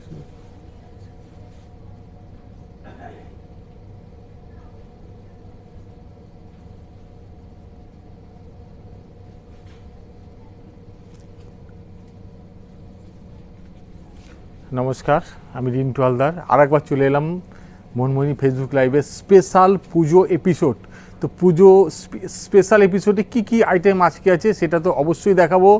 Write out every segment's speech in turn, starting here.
নমস্কার, আমি রিন্টু হালদার। আরেকবার চলে এলাম মনমোহিনী ফেসবুক লাইভে স্পেশাল পুজো এপিসোড। তো পুজো স্পেশাল এপিসোডে কী কী আইটেম আজকে আছে সেটা তো অবশ্যই দেখাবো,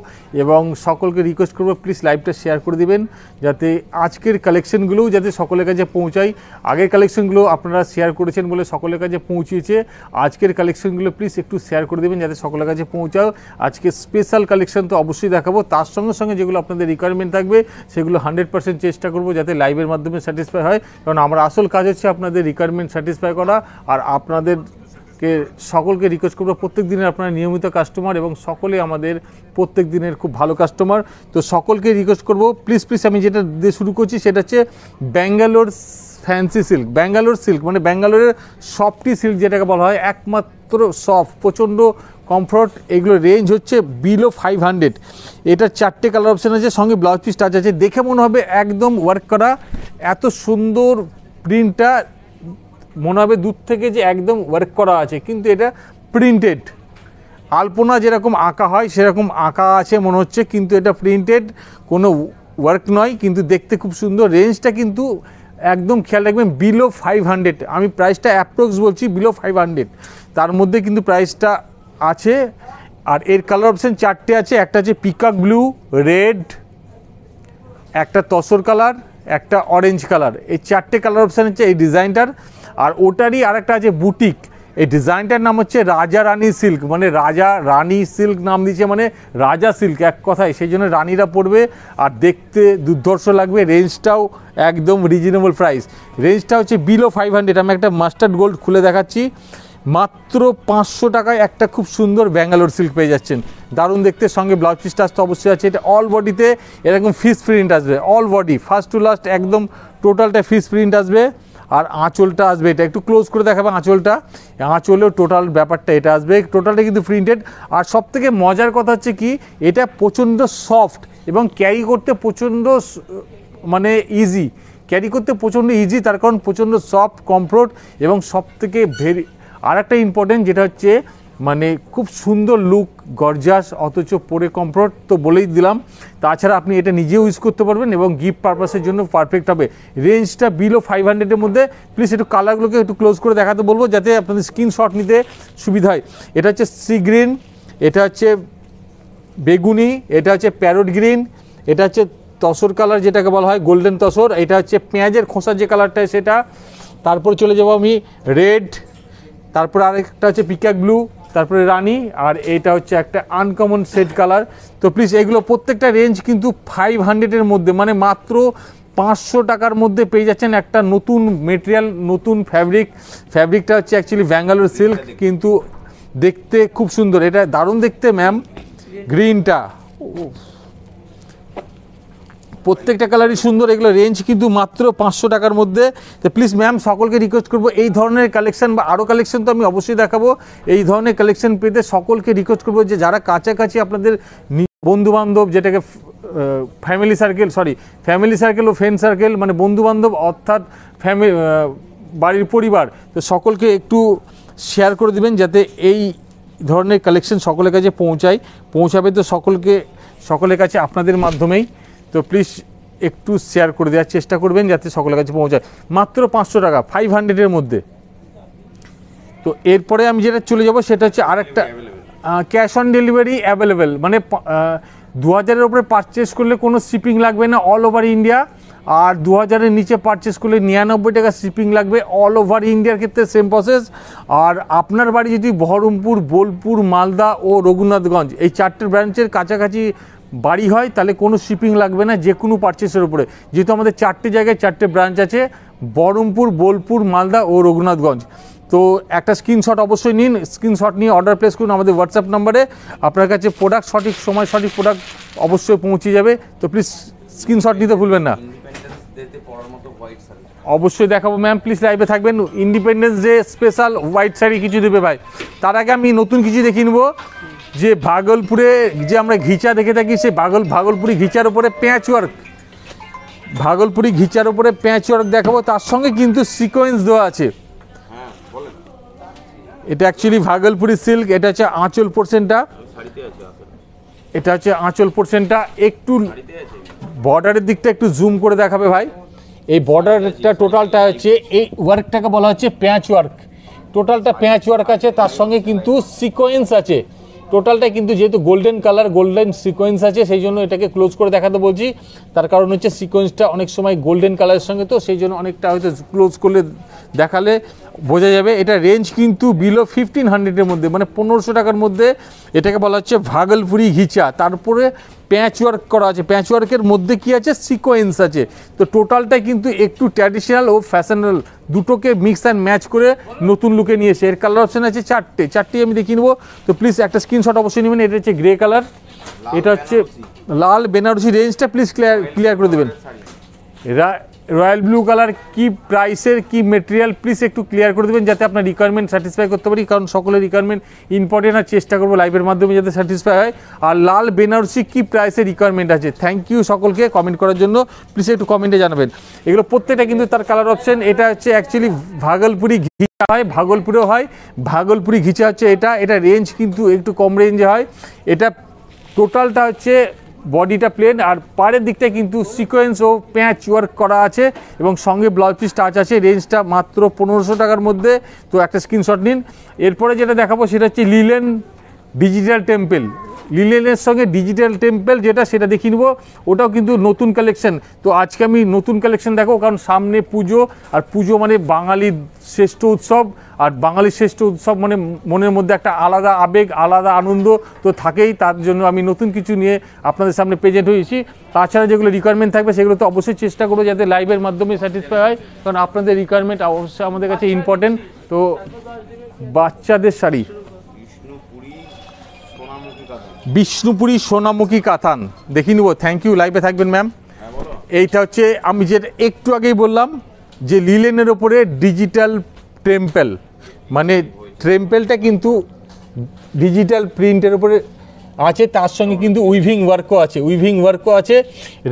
এবং সকলকে রিকোয়েস্ট করবো প্লিজ লাইভটা শেয়ার করে দিবেন, যাতে আজকের কালেকশনগুলোও যাতে সকলের কাছে পৌঁছায়। আগের কালেকশনগুলো আপনারা শেয়ার করেছেন বলে সকলের কাছে পৌঁছিয়েছে, আজকের কালেকশনগুলো প্লিজ একটু শেয়ার করে দেবেন যাতে সকলের কাছে পৌঁছাও। আজকে স্পেশাল কালেকশন তো অবশ্যই দেখাবো, তার সঙ্গে সঙ্গে যেগুলো আপনাদের রিকোয়ারমেন্ট থাকবে সেগুলো 100% চেষ্টা করবো যাতে লাইভের মাধ্যমে স্যাটিসফাই হয়, কারণ আমার আসল কাজ হচ্ছে আপনাদের রিকোয়ারমেন্ট স্যাটিসফাই করা। আর আপনাদের সকলকে রিকোয়েস্ট করবো, প্রত্যেক দিনের আপনারা নিয়মিত কাস্টমার এবং সকলে আমাদের প্রত্যেক দিনের খুব ভালো কাস্টমার। তো সকলকে রিকোয়েস্ট করবো প্লিজ আমি যেটা দিয়ে শুরু করছি সেটা হচ্ছে Bangalore fancy silk. Bangalore silk মানে ব্যাঙ্গালোরের সফটি সিল্ক যেটাকে বলা হয়, একমাত্র সফট, প্রচণ্ড কমফর্ট। এগুলো রেঞ্জ হচ্ছে বিলো 500। এটা 4টে কালার অপশান আছে, সঙ্গে ব্লাউজ পিস টাচ আছে। দেখে মনে হবে একদম ওয়ার্ক করা, এত সুন্দর প্রিন্টটা মনে হবে দূর থেকে যে একদম ওয়ার্ক করা আছে, কিন্তু এটা প্রিন্টেড। আলপনা যেরকম আঁকা হয় সেরকম আঁকা আছে মনে হচ্ছে, কিন্তু এটা প্রিন্টেড, কোনো ওয়ার্ক নয়, কিন্তু দেখতে খুব সুন্দর। রেঞ্জটা কিন্তু একদম খেয়াল রাখবেন বিলো 500। আমি প্রাইসটা অ্যাপ্রক্স বলছি বিলো 500, তার মধ্যে কিন্তু প্রাইসটা আছে। আর এর কালার অপশান 4টে আছে, একটা আছে পিকক ব্লু, রেড, একটা তসর কালার, একটা অরেঞ্জ কালার। এই 4টে কালার অপশান হচ্ছে এই ডিজাইনটার। আর ওটারই আরেকটা আছে বুটিক, এই ডিজাইনটার নাম হচ্ছে রাজা রানী সিল্ক, মানে রাজা রানী সিল্ক নাম দিয়েছে, মানে রাজা সিল্ক এক কথায়, সেই জন্য রানীরা পড়বে আর দেখতে দুর্ধর্ষ লাগবে। রেঞ্জটাও একদম রিজনেবল প্রাইস, রেঞ্জটা হচ্ছে বিলো 500। আমি একটা মাস্টার্ড গোল্ড খুলে দেখাচ্ছি, মাত্র 500 টাকায় একটা খুব সুন্দর ব্যাঙ্গালোর সিল্ক পেয়ে যাচ্ছেন, দারুণ দেখতে। সঙ্গে ব্লাউজ পিস টাচ তো অবশ্যই আছে। এটা অল বডিতে এরকম ফিস প্রিন্ট আসবে, all body first to last একদম টোটালটা ফিস প্রিন্ট আসবে। আর আঁচলটা আসবে, এটা একটু ক্লোজ করে দেখাবে আঁচলটা, আঁচলেও টোটাল ব্যাপারটা এটা আসবে, টোটালটা কিন্তু প্রিন্টেড। আর সবথেকে মজার কথা হচ্ছে কি, এটা প্রচণ্ড সফট এবং ক্যারি করতে প্রচণ্ড মানে ইজি, ক্যারি করতে প্রচণ্ড ইজি, তার কারণ প্রচণ্ড সফট কমফোর্ট এবং সবথেকে আর একটা ইম্পর্টেন্ট যেটা হচ্ছে মানে খুব সুন্দর লুক, গর্জাস, অথচ পরে কমফোর্ট তো বলেই দিলাম। তাছাড়া আপনি এটা নিজেও ইউজ করতে পারবেন এবং গিফট পারপাসের জন্য পারফেক্ট হবে। রেঞ্জটা বিলো 500-এর মধ্যে। প্লিজ একটু কালারগুলোকে একটু ক্লোজ করে দেখাতে বলবো যাতে আপনাদের স্ক্রিনশট নিতে সুবিধা হয়। এটা হচ্ছে সি গ্রিন, এটা হচ্ছে বেগুনি, এটা হচ্ছে প্যারট গ্রিন, এটা হচ্ছে তসর কালার যেটাকে বলা হয় গোল্ডেন তসর, এটা হচ্ছে পেঁয়াজের খোসার যে কালারটা সেটা। তারপর চলে যাবো আমি রেড, তারপর আরেকটা হচ্ছে পিকক ব্লু, তারপরে রানী, আর এটা হচ্ছে একটা আনকমন শেড কালার। তো প্লিজ এগুলো প্রত্যেকটা রেঞ্জ কিন্তু 500-এর মধ্যে, মানে মাত্র 500 টাকার মধ্যে পেয়ে যাচ্ছেন একটা নতুন মেটেরিয়াল, নতুন ফ্যাব্রিকটা হচ্ছে অ্যাকচুয়ালি ব্যাঙ্গালোর সিল্ক, কিন্তু দেখতে খুব সুন্দর। এটা দারুণ দেখতে ম্যাম, গ্রিনটা প্রত্যেকটা কালারই সুন্দর। এগুলো রেঞ্জ কিন্তু মাত্র 500 টাকার মধ্যে। তো প্লিজ ম্যাম সকলকে রিকোয়েস্ট করবো এই ধরনের কালেকশন বা আরও কালেকশন তো আমি অবশ্যই দেখাবো, এই ধরনের কালেকশন পেতে সকলকে রিকোয়েস্ট করবো যে যারা কাছাকাছি আপনাদের বন্ধুবান্ধব, যেটাকে ফ্যামিলি সার্কেল ও ফ্রেন্ড সার্কেল, মানে বন্ধুবান্ধব অর্থাৎ বাড়ির পরিবার, তো সকলকে একটু শেয়ার করে দিবেন যাতে এই ধরনের কালেকশন সকলের কাছে পৌঁছাবে। তো সকলের কাছে আপনাদের মাধ্যমেই, তো প্লিজ একটু শেয়ার করে দেওয়ার চেষ্টা করবেন যাতে সকলের কাছে পৌঁছায়। মাত্র 500 টাকা, 500-এর মধ্যে। তো এরপরে আমি যেটা চলে যাব সেটা হচ্ছে আরেকটা ক্যাশ অন ডেলিভারি অ্যাভেলেবেল, মানে 2000-এর উপরে পারচেস করলে কোনো শিপিং লাগবে না অল ওভার ইন্ডিয়া, আর 2000-এর নিচে পারচেস করলে 99 টাকা শিপিং লাগবে অল ওভার ইন্ডিয়ার ক্ষেত্রে সেম প্রসেস। আর আপনার বাড়ি যদি বহরমপুর, বোলপুর, মালদা ও রঘুনাথগঞ্জ এই 4টে ব্রাঞ্চের কাছাকাছি বাড়ি হয় তাহলে কোনো শিপিং লাগবে না যে কোনো পারচেসের উপরে, যেহেতু আমাদের 4টে জায়গায় 4টে ব্রাঞ্চ আছে, বহরমপুর, বোলপুর, মালদা ও রঘুনাথগঞ্জ। তো একটা স্ক্রিনশট অবশ্যই নিন, স্ক্রিনশট নিয়ে অর্ডার প্লেস করুন আমাদের হোয়াটসঅ্যাপ নাম্বারে, আপনার কাছে প্রোডাক্ট সঠিক সময় সঠিক প্রোডাক্ট অবশ্যই পৌঁছে যাবে। তো প্লিজ স্ক্রিনশট নিতে ভুলবেন না। অবশ্যই দেখাবো ম্যাম, প্লিজ লাইভে থাকবেন। Independence day special white sari কিছু দেবে ভাই, তার আগে আমি নতুন কিছু দেখিয়ে নেবো। যে ভাগলপুরে যে আমরা ঘিচা দেখে থাকি, সেই ভাগলপুরি ঘিচার উপরে প্যাঁচ ওয়ার্ক, ভাগলপুরি ঘিচার উপরে প্যাচ ওয়ার্ক দেখাবো, তার সঙ্গে কিন্তু সিকোয়েন্স দেওয়া আছে। এটা অ্যাকচুয়ালি ভাগলপুরি সিল্ক। এটা হচ্ছে আঁচল পোর্শনটা, এটা হচ্ছে আঁচল পোর্শনটা। একটু বর্ডারের দিকটা একটু জুম করে দেখাবে ভাই। এই বর্ডারটা টোটালটা হচ্ছে, এই ওয়ার্কটাকে বলা হচ্ছে প্যাচ ওয়ার্ক। টোটালটা প্যাচ ওয়ার্ক আছে, তার সঙ্গে কিন্তু সিকোয়েন্স আছে। টোটালটা কিন্তু যেহেতু গোল্ডেন কালার, গোল্ডেন সিকোয়েন্স আছে, সেই জন্য এটাকে ক্লোজ করে দেখাতে বলছি। তার কারণ হচ্ছে সিকোয়েন্সটা অনেক সময় গোল্ডেন কালারের সঙ্গে, তো সেই জন্য অনেকটা হয়তো ক্লোজ করলে দেখালে বোঝা যাবে। এটা রেঞ্জ কিন্তু বিলো 1500-এর মধ্যে, মানে 1500 টাকার মধ্যে। এটাকে বলা হচ্ছে ভাগলপুরি ঘিচা, তারপরে প্যাচ ওয়ার্ক করা আছে। প্যাচ ওয়ার্কের মধ্যে কি আছে, সিকোয়েন্স আছে। তো টোটালটাই কিন্তু একটু ট্র্যাডিশনাল ও ফ্যাশনেবল দুটোকে মিক্স অ্যান্ড ম্যাচ করে নতুন লুকে নিয়ে এসে। এর কালার অপশন আছে চারটে আমি দেখিয়ে নেবো। তো প্লিজ একটা স্ক্রিনশট অবশ্যই নেবেন। এটা হচ্ছে গ্রে কালার, এটা হচ্ছে লাল বেনারসি। রেঞ্জটা প্লিজ ক্লিয়ার করে দেবেন। রয়্যাল ব্লু কালার কি প্রাইসের, কি মেটেরিয়াল, প্লিজ একটু ক্লিয়ার করে দেবেন যাতে আপনার রিকোয়ারমেন্ট স্যাটিসফাই করতে পারি, কারণ সকলের রিকোয়ারমেন্ট ইম্পর্টেন্ট, আর চেষ্টা করবো লাইভের মাধ্যমে যাতে স্যাটিসফাই হয়। আর লাল বেনারসি কি প্রাইসের রিকোয়ারমেন্ট আছে। থ্যাংক ইউ সকলকে কমেন্ট করার জন্য, প্লিজ একটু কমেন্টে জানাবেন। এগুলো প্রত্যেকটা কিন্তু তার কালার অপশন। এটা হচ্ছে অ্যাকচুয়ালি ভাগলপুরি ঘিচা হয়, ভাগলপুরেও হয়। ভাগলপুরি ঘিচা হচ্ছে এটা রেঞ্জ কিন্তু একটু কম রেঞ্জে হয়। এটা টোটালটা হচ্ছে বডিটা প্লেন, আর পাড়ের দিকটা কিন্তু সিকোয়েন্স ও প্যাচ ওয়ার্ক করা আছে, এবং সঙ্গে ব্লাউজ পিস টাচ আছে। রেঞ্জটা মাত্র 1500 টাকার মধ্যে। তো একটা স্ক্রিনশট নিন। এরপরে যেটা দেখাবো সেটা হচ্ছে লিলেন ডিজিটাল টেম্পল। লিলেনের সঙ্গে ডিজিটাল টেম্পল যেটা, সেটা দেখিয়ে নেবো। ওটাও কিন্তু নতুন কালেকশন। তো আজকে আমি নতুন কালেকশন দেখো, কারণ সামনে পুজো, আর পুজো মানে বাঙালির শ্রেষ্ঠ উৎসব। আর বাঙালির শ্রেষ্ঠ উৎসব মানে মনের মধ্যে একটা আলাদা আবেগ, আলাদা আনন্দ তো থাকেই। তার জন্য আমি নতুন কিছু নিয়ে আপনাদের সামনে প্রেজেন্ট হয়েছি। তাছাড়া যেগুলো রিকোয়ারমেন্ট থাকবে সেগুলো তো অবশ্যই চেষ্টা করবো যাতে লাইভের মাধ্যমে স্যাটিসফাই হয়, কারণ আপনাদের রিকোয়ারমেন্ট অবশ্যই আমাদের কাছে ইম্পর্টেন্ট। তো বাচ্চাদের শাড়ি, বিষ্ণুপুরি সোনামুখী কাতান দেখিয়ে নেবো। থ্যাংক ইউ, লাইভে থাকবেন ম্যাম। এইটা হচ্ছে আমি যেটা একটু আগেই বললাম যে লিলেনের ওপরে ডিজিটাল টেম্পল, মানে টেম্পলটা কিন্তু ডিজিটাল প্রিন্টের উপরে আছে, তার সঙ্গে কিন্তু উইভিং ওয়ার্কও আছে।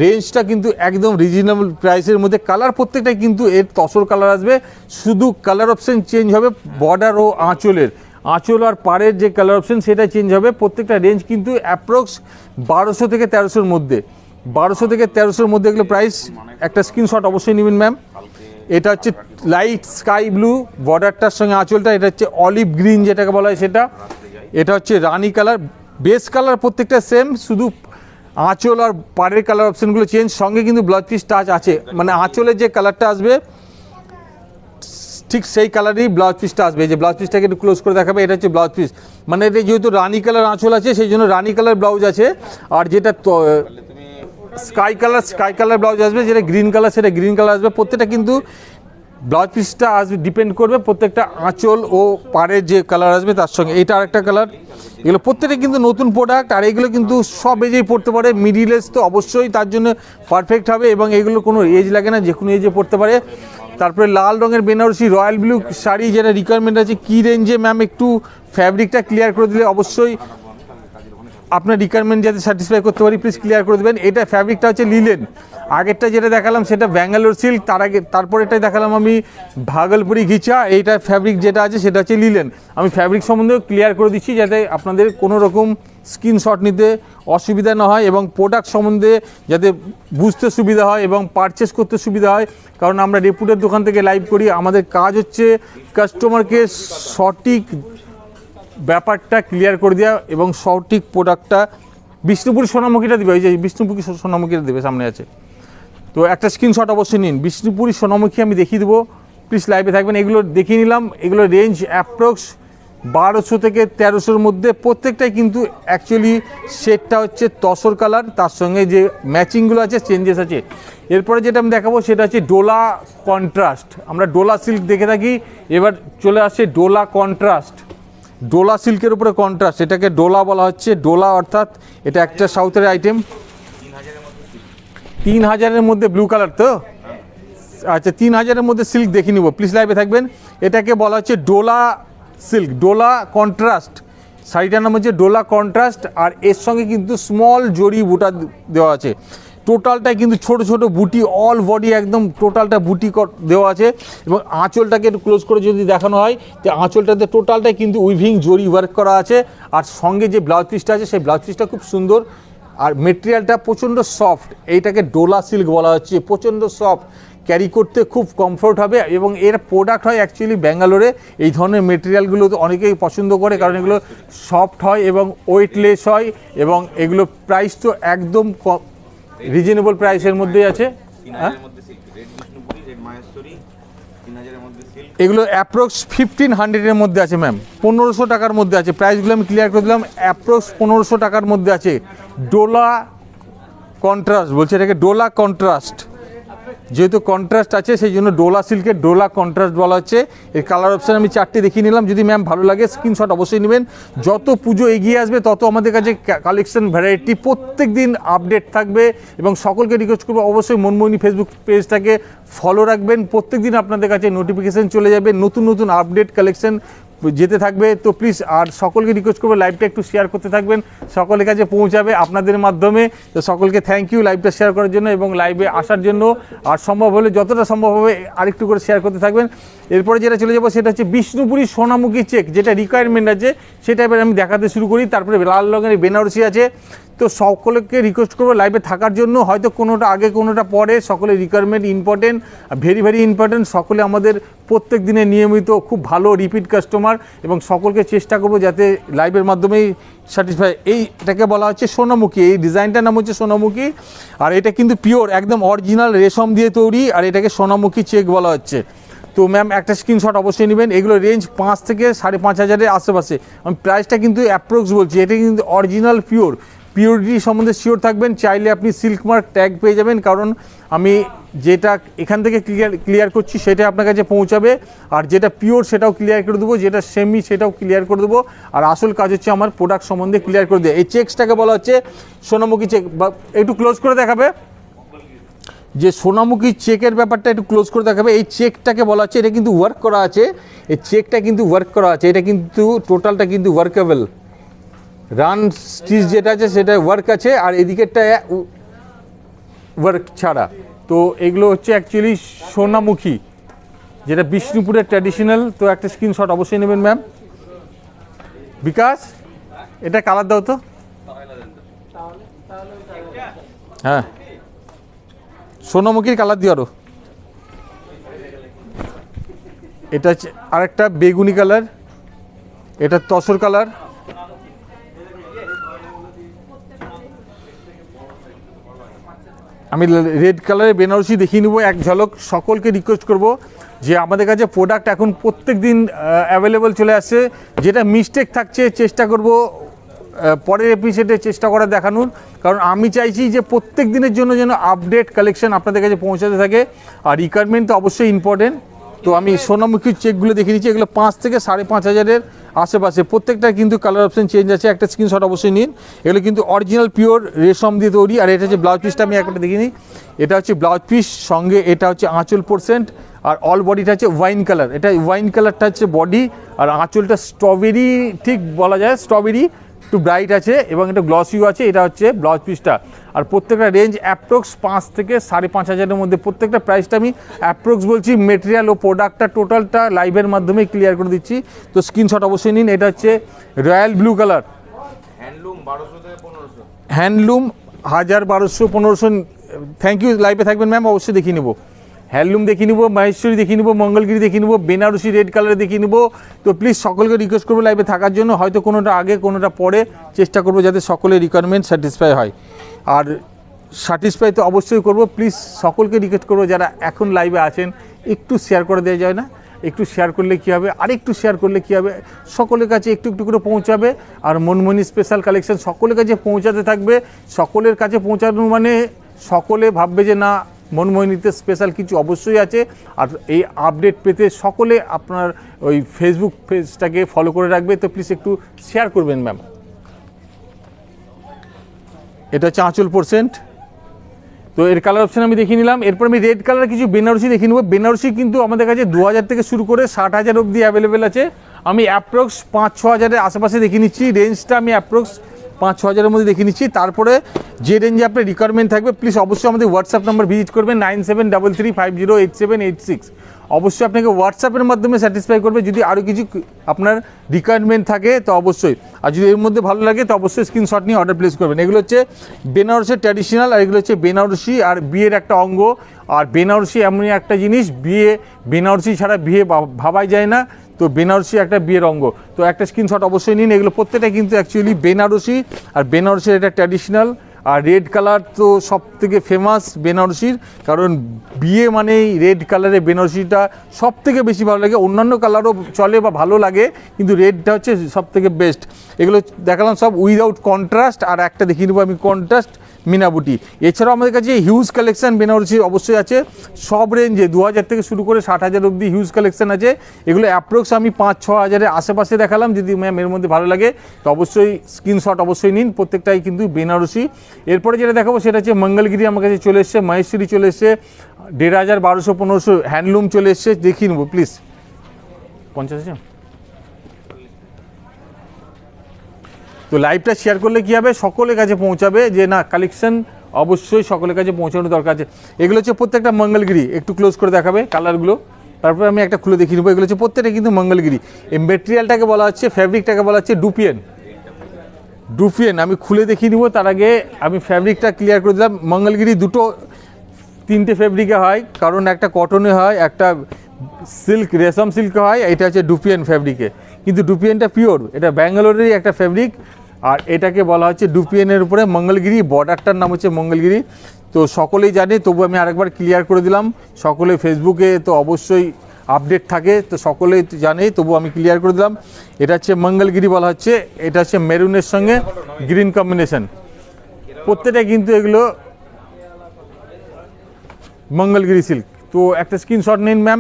রেঞ্জটা কিন্তু একদম রিজনেবল প্রাইসের মধ্যে। কালার প্রত্যেকটাই কিন্তু এর তসর কালার আসবে, শুধু কালার অপশন চেঞ্জ হবে বর্ডার ও আঁচল আর পাড়ের যে কালার অপশন সেটা চেঞ্জ হবে। প্রত্যেকটা রেঞ্জ কিন্তু অ্যাপ্রক্স 1200 থেকে 1300-র মধ্যে। 1200 থেকে 1300-র মধ্যে এগুলো প্রাইস। একটা স্ক্রিনশট অবশ্যই নেবেন ম্যাম। এটা হচ্ছে লাইট স্কাই ব্লু বর্ডারটার সঙ্গে আঁচলটা। এটা হচ্ছে অলিভ গ্রিন যেটাকে বলা হয় সেটা। এটা হচ্ছে রানি কালার। বেস কালার প্রত্যেকটা সেম, শুধু আঁচল আর পাড়ের কালার অপশনগুলো চেঞ্জ। সঙ্গে কিন্তু ব্লাউজ পিস টাচ আছে, মানে আঁচলের যে কালারটা আসবে ঠিক সেই কালারই ব্লাউজ পিসটা আসবে। যে ব্লাউজ পিসটাকে একটু ক্লোজ করে দেখাবে, এটা হচ্ছে ব্লাউজ পিস। মানে এটা যেহেতু রানি কালার আঁচল আছে, সেই জন্য রানি কালার ব্লাউজ আছে। আর যেটা স্কাই কালার ব্লাউজ আসবে, যেটা গ্রিন কালার সেটা গ্রিন কালার আসবে। প্রত্যেকটা কিন্তু ব্লাউজ পিসটা আসবে ডিপেন্ড করবে প্রত্যেকটা আঁচল ও পাড়ের যে কালার আসবে তার সঙ্গে। এইটা আরেকটা কালার। এগুলো প্রত্যেকটা কিন্তু নতুন প্রোডাক্ট, আর এগুলো কিন্তু সব এজেই পড়তে পারে। মিডিল এজ তো অবশ্যই তার জন্য পারফেক্ট হবে, এবং এগুলো কোনো এজ লাগে না, যে কোনো এজে পড়তে পারে। তারপরে লাল রঙের বেনারসি রয়্যাল ব্লু শাড়ি, যেটা রিকোয়ারমেন্ট আছে কি রেঞ্জে ম্যাম, একটু ফ্যাব্রিকটা ক্লিয়ার করে দিলে অবশ্যই আপনার রিকোয়ারমেন্ট যাতে স্যাটিসফাই করতে পারি, প্লিজ ক্লিয়ার করে দেবেন। এটা ফ্যাব্রিকটা হচ্ছে লিলেন। আগেরটা যেটা দেখালাম সেটা ব্যাঙ্গালোর সিল্ক, তারপরেটাই দেখালাম আমি ভাগলপুরি ঘিচা। এইটা ফ্যাব্রিক যেটা আছে সেটা হচ্ছে লিলেন। আমি ফ্যাব্রিক সম্বন্ধেও ক্লিয়ার করে দিচ্ছি যাতে আপনাদের কোনো রকম স্ক্রিনশট নিতে অসুবিধা না হয়, এবং প্রোডাক্ট সম্বন্ধে যাতে বুঝতে সুবিধা হয় এবং পারচেস করতে সুবিধা হয়। কারণ আমরা রেপুটেড দোকান থেকে লাইভ করি, আমাদের কাজ হচ্ছে কাস্টমারকে সঠিক ব্যাপারটা ক্লিয়ার করে দেওয়া এবং সঠিক প্রোডাক্টটা। বিষ্ণুপুরি সোনামুখীটা দেবে, ওই যে বিষ্ণুপুরি সোনামুখীটা দেবে সামনে আছে। তো একটা স্ক্রিনশট অবশ্যই নিন। বিষ্ণুপুরি সোনামুখী আমি দেখিয়ে দেবো, প্লিজ লাইভে থাকবেন। এগুলো দেখিয়ে নিলাম। এগুলো রেঞ্জ অ্যাপ্রক্স 1200 থেকে 1300-র মধ্যে। প্রত্যেকটাই কিন্তু অ্যাকচুয়ালি শেডটা হচ্ছে তসর কালার, তার সঙ্গে যে ম্যাচিংগুলো আছে চেঞ্জেস আছে। এরপরে যেটা আমি দেখাবো সেটা হচ্ছে ডোলা কন্ট্রাস্ট। আমরা ডোলা সিল্ক দেখে থাকি, এবার চলে আসছে ডোলা কন্ট্রাস্ট। ডোলা সিল্কের উপরে কন্ট্রাস্ট, এটাকে ডোলা বলা হচ্ছে। ডোলা অর্থাৎ এটা একটা সাউথের আইটেম। 3000-এর মধ্যে ব্লু কালার তো, আচ্ছা 3000-এর মধ্যে সিল্ক দেখে নিব, প্লিজ লাইভে থাকবেন। এটাকে বলা হচ্ছে ডোলা সিল্ক, ডোলা কন্ট্রাস্ট। শাড়িটার নাম হচ্ছে ডোলা কন্ট্রাস্ট, আর এর সঙ্গে কিন্তু স্মল জরি বুটা দেওয়া আছে। টোটালটাই কিন্তু ছোট ছোট বুটি, অল বডি একদম টোটালটা বুটি দেওয়া আছে। এবং আঁচলটাকে একটু ক্লোজ করে যদি দেখানো হয়, যে আঁচলটাতে টোটালটাই কিন্তু উইভিং জরি ওয়ার্ক করা আছে। আর সঙ্গে যে ব্লাউজ পিসটা আছে সেই ব্লাউজ পিসটা খুব সুন্দর, আর মেটেরিয়ালটা প্রচণ্ড সফট, এইটাকে ডোলা সিল্ক বলা হচ্ছে, প্রচণ্ড সফট, ক্যারি করতে খুব কমফোর্ট হবে। এবং এর প্রোডাক্ট হয় অ্যাকচুয়ালি ব্যাঙ্গালোরে, এই ধরনের মেটেরিয়ালগুলো তো অনেকেই পছন্দ করে, কারণ এগুলো সফট হয় এবং ওয়েটলেস হয়, এবং এগুলো প্রাইস তো একদম রিজনেবল প্রাইসের মধ্যেই আছে। হ্যাঁ, এগুলো অ্যাপ্রক্স 1500-এর মধ্যে আছে ম্যাম, 1500 টাকার মধ্যে আছে। প্রাইসগুলো আমি ক্লিয়ার করে দিলাম, অ্যাপ্রক্স 1500 টাকার মধ্যে আছে। ডোলা কন্ট্রাস্ট বলছে এটাকে, ডোলা কন্ট্রাস্ট, যেহেতু কন্ট্রাস্ট আছে সেই জন্য ডোলা সিল্কের ডোলা কন্ট্রাস্ট বলা হচ্ছে। এর কালার অপশান আমি 4টে দেখিয়ে নিলাম, যদি ম্যাম ভালো লাগে স্ক্রিনশট অবশ্যই নেবেন। যত পুজো এগিয়ে আসবে তত আমাদের কাছে কালেকশন ভ্যারাইটি প্রত্যেক দিন আপডেট থাকবে। এবং সকলকে রিকোয়েস্ট করবো অবশ্যই মনমোহিনী ফেসবুক পেজটাকে ফলো রাখবেন, প্রত্যেক দিন আপনাদের কাছে নোটিফিকেশান চলে যাবে, নতুন নতুন আপডেট কালেকশন যেতে থাকবে। তো প্লিজ আর সকলকে রিকোয়েস্ট করবো লাইভটা একটু শেয়ার করতে থাকবেন, সকলের কাছে পৌঁছাবে আপনাদের মাধ্যমে। তো সকলকে থ্যাংক ইউ লাইভটা শেয়ার করার জন্য এবং লাইভে আসার জন্য। আর সম্ভব হলে যতটা সম্ভব হবে আরেকটু করে শেয়ার করতে থাকবেন। এরপরে যেটা চলে যাবো সেটা হচ্ছে বিষ্ণুপুরি সোনামুখী চেক, যেটা রিকোয়ারমেন্ট আছে সেটা এবার আমি দেখাতে শুরু করি। তারপরে লাল রঙের বেনারসি আছে। তো সকলকে রিকোয়েস্ট করবো লাইভে থাকার জন্য, হয়তো কোনোটা আগে কোনোটা পরে, সকলের requirement important, very very important. সকলে আমাদের প্রত্যেক দিনে নিয়মিত খুব ভালো রিপিট কাস্টমার, এবং সকলকে চেষ্টা করবো যাতে লাইভের মাধ্যমেই স্যাটিসফাই। এইটাকে বলা হচ্ছে সোনামুখী, এই ডিজাইনটার নাম হচ্ছে সোনামুখী। আর এটা কিন্তু পিওর একদম অরিজিনাল রেশম দিয়ে তৈরি, আর এটাকে সোনামুখী চেক বলা হচ্ছে। তো ম্যাম একটা স্ক্রিনশট অবশ্যই নেবেন। এগুলো রেঞ্জ 5 থেকে 5500-এর আশেপাশে। আমি প্রাইসটা কিন্তু অ্যাপ্রক্স বলছি, এটা কিন্তু অরিজিনাল পিওর, পিওরিটি সম্বন্ধে শিওর থাকবেন। চাইলে আপনি সিল্ক মার্ক ট্যাগ পেয়ে যাবেন, কারণ আমি যেটা এখান থেকে ক্লিয়ার করছি সেটা আপনার কাছে পৌঁছাবে। আর যেটা পিওর সেটাও ক্লিয়ার করে দেবো, যেটা সেমি সেটাও ক্লিয়ার করে দেবো। আর আসল কাজ হচ্ছে আমার প্রোডাক্ট সম্বন্ধে ক্লিয়ার করে দেয়। এই চেকসটাকে বলা হচ্ছে সোনামুখী চেক। বা একটু ক্লোজ করে দেখাবে, যে সোনামুখী চেকের ব্যাপারটা একটু ক্লোজ করে দেখাবে। এই চেকটাকে বলা হচ্ছে, এটা কিন্তু ওয়ার্ক করা আছে, এই চেকটা কিন্তু ওয়ার্ক করা আছে, এটা কিন্তু টোটালটা কিন্তু ওয়ার্কেবল। রান স্টিচ যেটা আছে সেটা ওয়ার্ক আছে, আর এদিকেরটা ওয়ার্ক ছাড়া। তো এগুলো হচ্ছে অ্যাকচুয়ালি সোনামুখী, যেটা বিষ্ণুপুরের ট্র্যাডিশনাল। তো একটা স্ক্রিনশট অবশ্যই নেবেন ম্যাম। বিকাশ এটা কালার দাও তো। হ্যাঁ, সোনামুখীর কালার দিও আরো। এটা হচ্ছে আরেকটা বেগুনি কালার, এটা তসর কালার। আমি রেড কালারের বেনারসি দেখিয়ে নেবো এক ঝলক। সকলকে রিকোয়েস্ট করব যে আমাদের কাছে প্রোডাক্ট এখন প্রত্যেক দিন অ্যাভেলেবল চলে আসছে, যেটা মিস্টেক থাকছে চেষ্টা করব পরের এপিসোডে চেষ্টা করা দেখানোর। কারণ আমি চাইছি যে প্রত্যেক দিনের জন্য যেন আপডেট কালেকশন আপনাদের কাছে পৌঁছাতে থাকে। আর রিকোয়ারমেন্ট তো অবশ্যই ইম্পর্টেন্ট। তো আমি সোনামুখীর চেকগুলো দেখিয়ে দিচ্ছি, এগুলো 5 থেকে 5500-এর আশেপাশে। প্রত্যেকটা কিন্তু কালার অপশন চেঞ্জ আছে। একটা স্ক্রিনশট অবশ্যই নিন। এগুলো কিন্তু অরিজিনাল পিওর রেশম দিয়ে তৈরি। আর এটা হচ্ছে ব্লাউজ পিসটা, আমি একটা দেখিনি, এটা হচ্ছে ব্লাউজ পিস, সঙ্গে এটা হচ্ছে আঁচল পোর্শন। আর অল বডিটা হচ্ছে ওয়াইন কালার, এটা ওয়াইন কালারটা হচ্ছে বডি। আর আঁচলটা স্ট্রবেরি, ঠিক বলা যায় স্ট্রবেরি, একটু ব্রাইট আছে এবং এটা গ্লসিও আছে। এটা হচ্ছে ব্লাউজ পিসটা। আর প্রত্যেকটা রেঞ্জ অ্যাপ্রক্স 5 থেকে 5500-এর মধ্যে। প্রত্যেকটা প্রাইসটা আমি অ্যাপ্রক্স বলছি, মেটেরিয়াল ও প্রোডাক্টটা টোটালটা লাইভের মাধ্যমে ক্লিয়ার করে দিচ্ছি। তো স্ক্রিনশট অবশ্যই নিন। এটা হচ্ছে রয়্যাল ব্লু কালার, হ্যান্ডলুম 1200 থেকে 1500, হ্যান্ডলুম 1000, 1200, 1500। থ্যাংক ইউ, লাইভে থাকবেন ম্যাম, অবশ্যই দেখিয়ে নেবো। হ্যান্ডলুম দেখিয়ে নেবো, মহেশ্বরী দেখিয়ে নেবো, মঙ্গলগিরি দেখিয়ে নেবো, বেনারসি রেড কালারে দেখিয়ে নেবো। তো প্লিজ সকলকে রিকোয়েস্ট করবো লাইভে থাকার জন্য, হয়তো কোনোটা আগে কোনোটা পরে, চেষ্টা করবো যাতে সকলের রিকোয়ারমেন্ট স্যাটিসফাই হয়। আর স্যাটিসফাই তো অবশ্যই করবো। প্লিজ সকলকে রিকোয়েস্ট করবো যারা এখন লাইভে আছেন একটু শেয়ার করে দেওয়া যায় না? একটু শেয়ার করলে কী হবে, আরেকটু শেয়ার করলে কী হবে, সকলের কাছে একটু একটু করে পৌঁছাবে। আর মনমোহিনী স্পেশাল কালেকশন সকলের কাছে পৌঁছাতে থাকবে। সকলের কাছে পৌঁছানো মানে সকলে ভাববে যে না, মনমোহিনীতে স্পেশাল কিছু অবশ্যই আছে। আর এই আপডেট পেতে সকলে আপনার ওই ফেসবুক পেজটাকে ফলো করে রাখবে। তো প্লিজ একটু শেয়ার করবেন ম্যাম। এটা হচ্ছে আঁচল পোর্শন। তো এর কালার অপশান আমি দেখিয়ে নিলাম। এরপর আমি রেড কালার কিছু বেনারসি দেখিয়ে নেবো। বেনারসি কিন্তু আমাদের কাছে 2000 থেকে শুরু করে 60,000 অবধি অ্যাভেলেবেল আছে। আমি অ্যাপ্রক্স 5-6 হাজারের আশেপাশে দেখিয়ে নিচ্ছি। রেঞ্জটা আমি অ্যাপ্রক্স 5-6 হাজারের মধ্যে দেখিয়ে নিচ্ছি। তারপরে যে রেঞ্জে আপনার রিকোয়ারমেন্ট থাকবে প্লিজ অবশ্যই আমাদের হোয়াটসঅ্যাপ নাম্বার ভিজিট করবেন 9733508786। অবশ্যই আপনাকে হোয়াটসঅ্যাপের মাধ্যমে স্যাটিসফাই করবে। যদি আরও কিছু আপনার রিকোয়ারমেন্ট থাকে তো অবশ্যই, আর যদি এর মধ্যে ভালো লাগে তো অবশ্যই স্ক্রিনশট নিয়ে অর্ডার প্লেস করবেন। এগুলো হচ্ছে বেনারসের ট্র্যাডিশনাল, আর এগুলো হচ্ছে বেনারসি আর বিয়ের একটা অঙ্গ। আর বেনারসি এমনই একটা জিনিস, বেনারসি ছাড়া বিয়ে ভাবাই যায় না, তো বেনারসি একটা বিয়ের অঙ্গ। তো একটা স্ক্রিনশট অবশ্যই নিন। এগুলো প্রত্যেকটা কিন্তু অ্যাকচুয়ালি বেনারসি, আর বেনারসির এটা ট্র্যাডিশনাল। আর রেড কালার তো সব থেকে ফেমাস বেনারসির, কারণ বিয়ে মানেই রেড কালারে বেনারসিটা সব থেকে বেশি ভালো লাগে। অন্যান্য কালারও চলে বা ভালো লাগে, কিন্তু রেডটা হচ্ছে সব থেকে বেস্ট। এগুলো দেখালাম সব উইদাউট কন্ট্রাস্ট, আর একটা দেখিয়ে নেবো আমি কন্ট্রাস্ট মিনাবুটি। এছাড়াও আমাদের কাছে হিউজ কালেকশান বেনারসি অবশ্যই আছে, সব রেঞ্জে 2000 থেকে শুরু করে 60,000 অবধি হিউজ কালেকশান আছে। এগুলো অ্যাপ্রক্স আমি 5-6 হাজারের আশেপাশে দেখালাম। যদি ম্যাম এর মধ্যে ভালো লাগে তো অবশ্যই স্ক্রিনশট অবশ্যই নিন, প্রত্যেকটাই কিন্তু বেনারসি। এরপরে যেটা দেখাবো সেটা হচ্ছে মঙ্গলগিরি আমার কাছে চলে এসছে, মহেশ্বরী চলে এসছে, 1500, 1200, 1500 হ্যান্ডলুম চলে এসছে। দেখিয়ে নেবো প্লিজ। 50 আছে। তো লাইভটা শেয়ার করলে কী হবে, সকলের কাছে পৌঁছাবে যে না কালেকশন অবশ্যই সকলের কাছে পৌঁছানোর দরকার আছে। এগুলো হচ্ছে প্রত্যেকটা মঙ্গলগিরি, একটু ক্লোজ করে দেখাবে কালারগুলো, তারপরে আমি একটা খুলে দেখিয়ে নেবো। এগুলো হচ্ছে প্রত্যেকটা কিন্তু মঙ্গলগিরি। এই মেটেরিয়ালটাকে বলা হচ্ছে, ফ্যাব্রিকটাকে বলা হচ্ছে ডুপিয়ান। আমি খুলে দেখিয়ে নিব, তার আগে আমি ফ্যাব্রিকটা ক্লিয়ার করে দিলাম। মঙ্গলগিরি 3টে ফ্যাব্রিকে হয়, কারণ একটা কটনে হয়, একটা সিল্ক রেশম সিল্কে হয়, এটা হচ্ছে ডুপিয়ান ফ্যাব্রিকে। কিন্তু ডুপিয়ানটা পিওর, এটা ব্যাঙ্গালোরেরই একটা ফ্যাব্রিক, আর এটাকে বলা হচ্ছে ডুপিয়ানের উপরে মঙ্গলগিরি। বর্ডারটার নাম হচ্ছে মঙ্গলগিরি। তো সকলেই জানে, তবু আমি আরেকবার ক্লিয়ার করে দিলাম। সকলে ফেসবুকে তো অবশ্যই আপডেট থাকে, তো সকলেই জানে, তবু আমি ক্লিয়ার করে দিলাম। এটা হচ্ছে মঙ্গলগিরি বলা হচ্ছে। এটা হচ্ছে মেরুনের সঙ্গে গ্রিন কম্বিনেশন, প্রত্যেকটা কিন্তু এগুলো মঙ্গলগিরি সিল্ক। তো একটা স্ক্রিনশট নিন ম্যাম।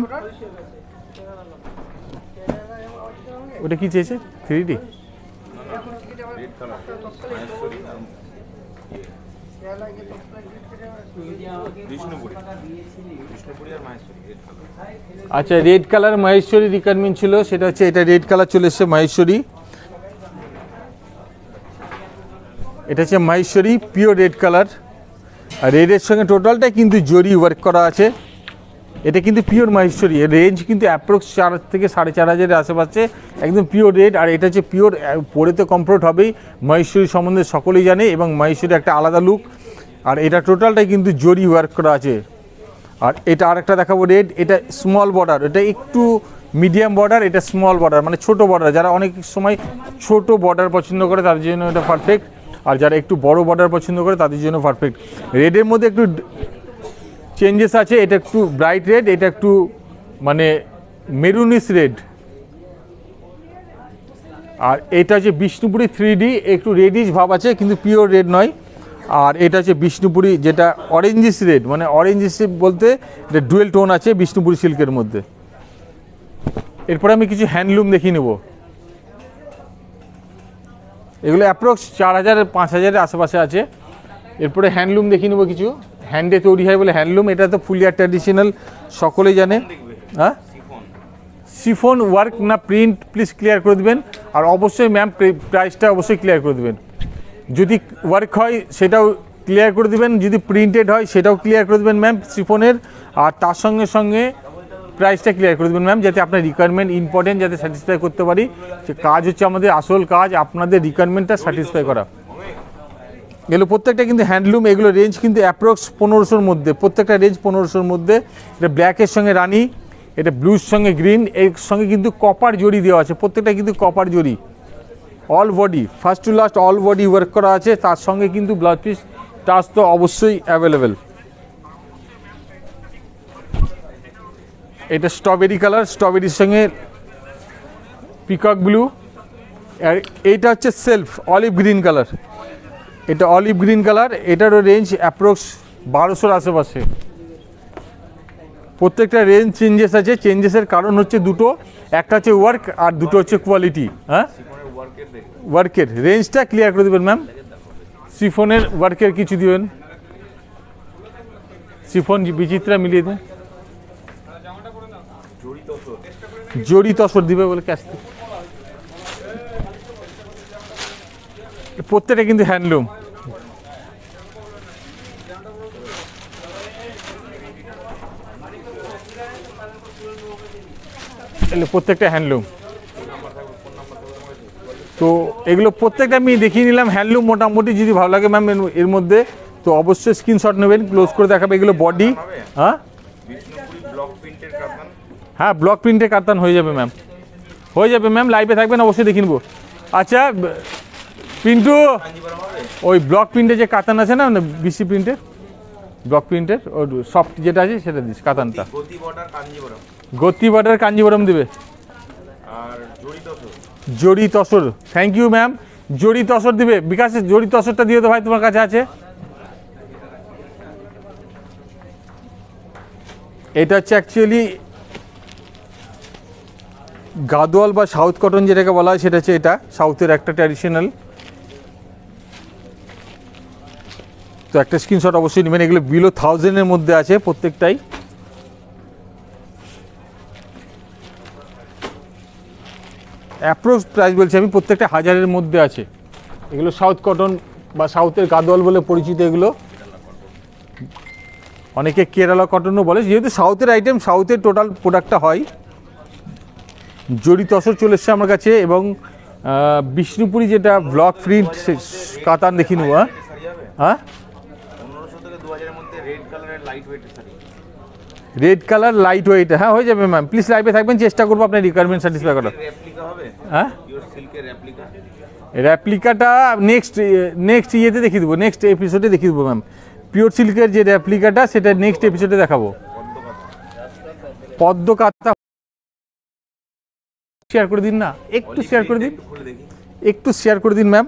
ওটা কি চেয়েছে? 3D আচ্ছা, রেড কালার মহেশ্বরী রিকোয়ারমেন্ট ছিল, সেটা হচ্ছে এটা রেড কালার চলে এসছে মহেশ্বরী। এটা হচ্ছে মহেশ্বরী পিওর রেড কালার, আর রেডের সঙ্গে টোটালটা কিন্তু জরি ওয়ার্ক করা আছে। এটা কিন্তু পিওর মহেশ্বরী, এর রেঞ্জ কিন্তু অ্যাপ্রক্স 4 থেকে 4,500 আশেপাশে, একদম পিওর রেড। আর এটা হচ্ছে পিওর, পরে তো কমফোর্ট হবেই। মহেশ্বরী সম্বন্ধে সকলেই জানে, এবং মহেশ্বরী একটা আলাদা লুক। আর এটা টোটালটাই কিন্তু জরি ওয়ার্ক করা আছে। আর এটা আরেকটা দেখাবো রেড, এটা স্মল বর্ডার, এটা একটু মিডিয়াম বর্ডার, এটা স্মল বর্ডার মানে ছোট বর্ডার। যারা অনেক সময় ছোট বর্ডার পছন্দ করে তাদের জন্য এটা পারফেক্ট, আর যারা একটু বড় বর্ডার পছন্দ করে তাদের জন্য পারফেক্ট। রেডের মধ্যে একটু চেঞ্জেস আছে, এটা একটু ব্রাইট রেড, এটা একটু মানে মেরুনিস রেড। আর এটা হচ্ছে বিষ্ণুপুরি 3D, একটু রেডিশ ভাব আছে কিন্তু পিওর রেড নয়। আর এটা হচ্ছে বিষ্ণুপুরি, যেটা অরেঞ্জিস রেড, মানে অরেঞ্জিস বলতে এটা ডুয়েল টোন আছে বিষ্ণুপুরি সিল্কের মধ্যে। এরপরে আমি কিছু হ্যান্ডলুম দেখিয়ে নেব। এগুলো অ্যাপ্রক্স 4,000-5,000 আশেপাশে আছে। এরপরে হ্যান্ডলুম দেখিয়ে নেবো কিছু, হ্যান্ডে তৈরি হয় বলে হ্যান্ডলুম। এটা তো ফুলিয়া ট্র্যাডিশনাল, সকলেই জানে। হ্যাঁ, শিফন ওয়ার্ক না প্রিন্ট, প্লিজ ক্লিয়ার করে দেবেন। আর অবশ্যই ম্যাম প্রাইসটা অবশ্যই ক্লিয়ার করে দেবেন। যদি ওয়ার্ক হয় সেটাও ক্লিয়ার করে দেবেন, যদি প্রিন্টেড হয় সেটাও ক্লিয়ার করে দেবেন ম্যাম শিফনের। আর তার সঙ্গে সঙ্গে প্রাইসটা ক্লিয়ার করে দেবেন ম্যাম, যাতে আপনার রিকোয়ারমেন্ট ইম্পর্টেন্ট, যাতে স্যাটিসফাই করতে পারি। সে কাজ হচ্ছে আমাদের আসল কাজ, আপনাদের রিকোয়ারমেন্টটা স্যাটিসফাই করা। এগুলো প্রত্যেকটা কিন্তু হ্যান্ডলুম। এগুলো রেঞ্জ কিন্তু অ্যাপ্রক্স 1500-র মধ্যে, প্রত্যেকটা রেঞ্জ 1500-র মধ্যে। এটা ব্ল্যাকের সঙ্গে রানি, এটা ব্লুর সঙ্গে গ্রিন, এর সঙ্গে কিন্তু কপার জরি দেওয়া আছে, প্রত্যেকটা কিন্তু কপার জরি। All body first to last all body work করা আছে, তার সঙ্গে কিন্তু ব্লাউজ পিস টাচ তো অবশ্যই অ্যাভেলেবেল। এটা স্ট্রবেরি কালার, স্ট্রবেরির সঙ্গে পিকক ব্লু। আর এইটা হচ্ছে সেলফ অলিভ গ্রিন কালার, এটা অলিভ গ্রিন কালার। এটারও রেঞ্জ অ্যাপ্রক্স 1200-র আশেপাশে। প্রত্যেকটা রেঞ্জ চেঞ্জেস আছে, চেঞ্জেসের কারণ হচ্ছে দুটো, একটা হচ্ছে ওয়ার্ক আর দুটো হচ্ছে কোয়ালিটি। হ্যাঁ, ওয়ার্কের রেঞ্জটা ক্লিয়ার করে দেবেন ম্যাম। শিফনের ওয়ার্কের কিছু দিবেন, শিফন বিচিত্রা মিলিয়ে দেন, জড়ি তসর দিবে বলে ক্যাশ। প্রত্যেকটা কিন্তু হ্যান্ডলুম। প্রত্যেকটা হ্যান্ডলুম। তো এগুলো প্রত্যেকটা আমি দেখিয়ে নিলাম হ্যান্ডলুম। মোটামুটি যদি ভালো লাগে ম্যাম এর মধ্যে তো অবশ্যই স্ক্রিনশট নেবেন, ক্লোজ করে দেখাবে। এগুলো বডি, হ্যাঁ হ্যাঁ ব্লক প্রিন্টের কাতান হয়ে যাবে ম্যাম, হয়ে যাবে ম্যাম। লাইভে থাকবেন অবশ্যই দেখে নেবো। আচ্ছা পিন্টু, ওই ব্লক প্রিন্টের যে কাতান আছে না বিসি প্রিন্টের, ব্লক প্রিন্টের ওর সফট যেটা আছে সেটা দিস কাতানটা। গতি বর্ডার কাঞ্জিবরম দিবে আর জড়ি তসর। Thank you ma'am. জড়ি তসর দিবে, বিকাশের জড়ি তসরটা দিয়ে তো ভাই তোমার কাছে আছে। এটা হচ্ছে অ্যাকচুয়ালি গাদোয়াল বা সাউথ কটন যেটাকে বলা হয়, সেটা হচ্ছে এটা সাউথের একটা ট্র্যাডিশনাল। তো একটা স্ক্রিনশট অবশ্যই নেবেন। এগুলো বিলো 1000-এর মধ্যে আছে প্রত্যেকটাই। অ্যাপ্রোক্স প্রাইস বলছি আমি, প্রত্যেকটা 1000-এর মধ্যে আছে। এগুলো সাউথ কটন বা সাউথের গাদোয়াল বলে পরিচিত। এগুলো অনেকে কেরালা কটনও বলে, যেহেতু সাউথের আইটেম, সাউথের টোটাল প্রোডাক্টটা হয়। জড়ি তসর চলে এসছে আমার কাছে, এবং বিষ্ণুপুরি যেটা ব্লক প্রিন্ট কাতান দেখি নেবো। হ্যাঁ 1500 থেকে 2000-এর মধ্যে রেড কালারের light weight sari. Red colour light weight, হ্যাঁ হয়ে যাবে ম্যাম। প্লিজ লাইভে থাকবেন, চেষ্টা করবো আপনার রিকোয়ারমেন্ট স্যাটিসফাই করার। রেপ্লিকা হবে? হ্যাঁ পিওর সিল্কের রেপ্লিকা। রেপ্লিকাটা নেক্সট ইয়েতে দেখিয়ে দেবো, নেক্সট এপিসোডে দেখিয়ে দেবো ম্যাম। পিওর সিল্কের যে রেপ্লিকাটা সেটা নেক্সট এপিসোডে দেখাবো। পদ্ম কাতা শেয়ার করে দিন না, একটু শেয়ার করে দিন, একটু শেয়ার করে দিন ম্যাম।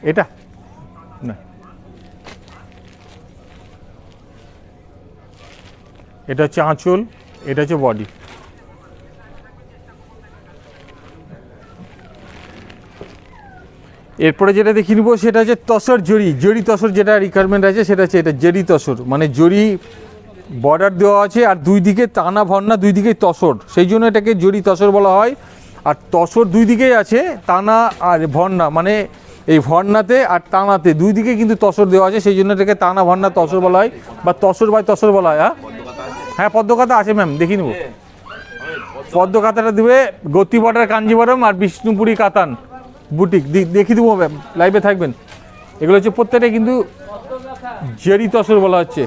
এটা না, এটা হচ্ছে আঁচল, এটা হচ্ছে বডি। এরপরে যেটা দেখে নিব সেটা হচ্ছে তসর জড়ি। জড়ি তসর যেটা রিকোয়ারমেন্ট আছে সেটা হচ্ছে এটা জড়ি তসর, মানে জড়ি বর্ডার দেওয়া আছে আর দুই দিকে টানা ভর্না, দুই দিকেই তসর, সেই জন্য এটাকে জড়ি তসর বলা হয়। আর তসর দুই দিকেই আছে, টানা আর ভর্না, মানে এই ভর্নাতে আর টানাতে দুই দিকে কিন্তু তসর দেওয়া আছে, সেই জন্য এটাকে টানা ভর্না তসর বলা হয়, বা তসর বাই তসর বলা হয়। হ্যাঁ পদ্মকাতা আছে ম্যাম, দেখি নেব। পদ্মকাতাটা দেবে গতি বর্ডার কাঞ্জিবরম আর বিষ্ণুপুরি কাতান বুটিক, দেখিয়ে দেবো ম্যাম, লাইভে থাকবেন। এগুলো হচ্ছে প্রত্যেকটা কিন্তু জেরি তসর বলা হচ্ছে।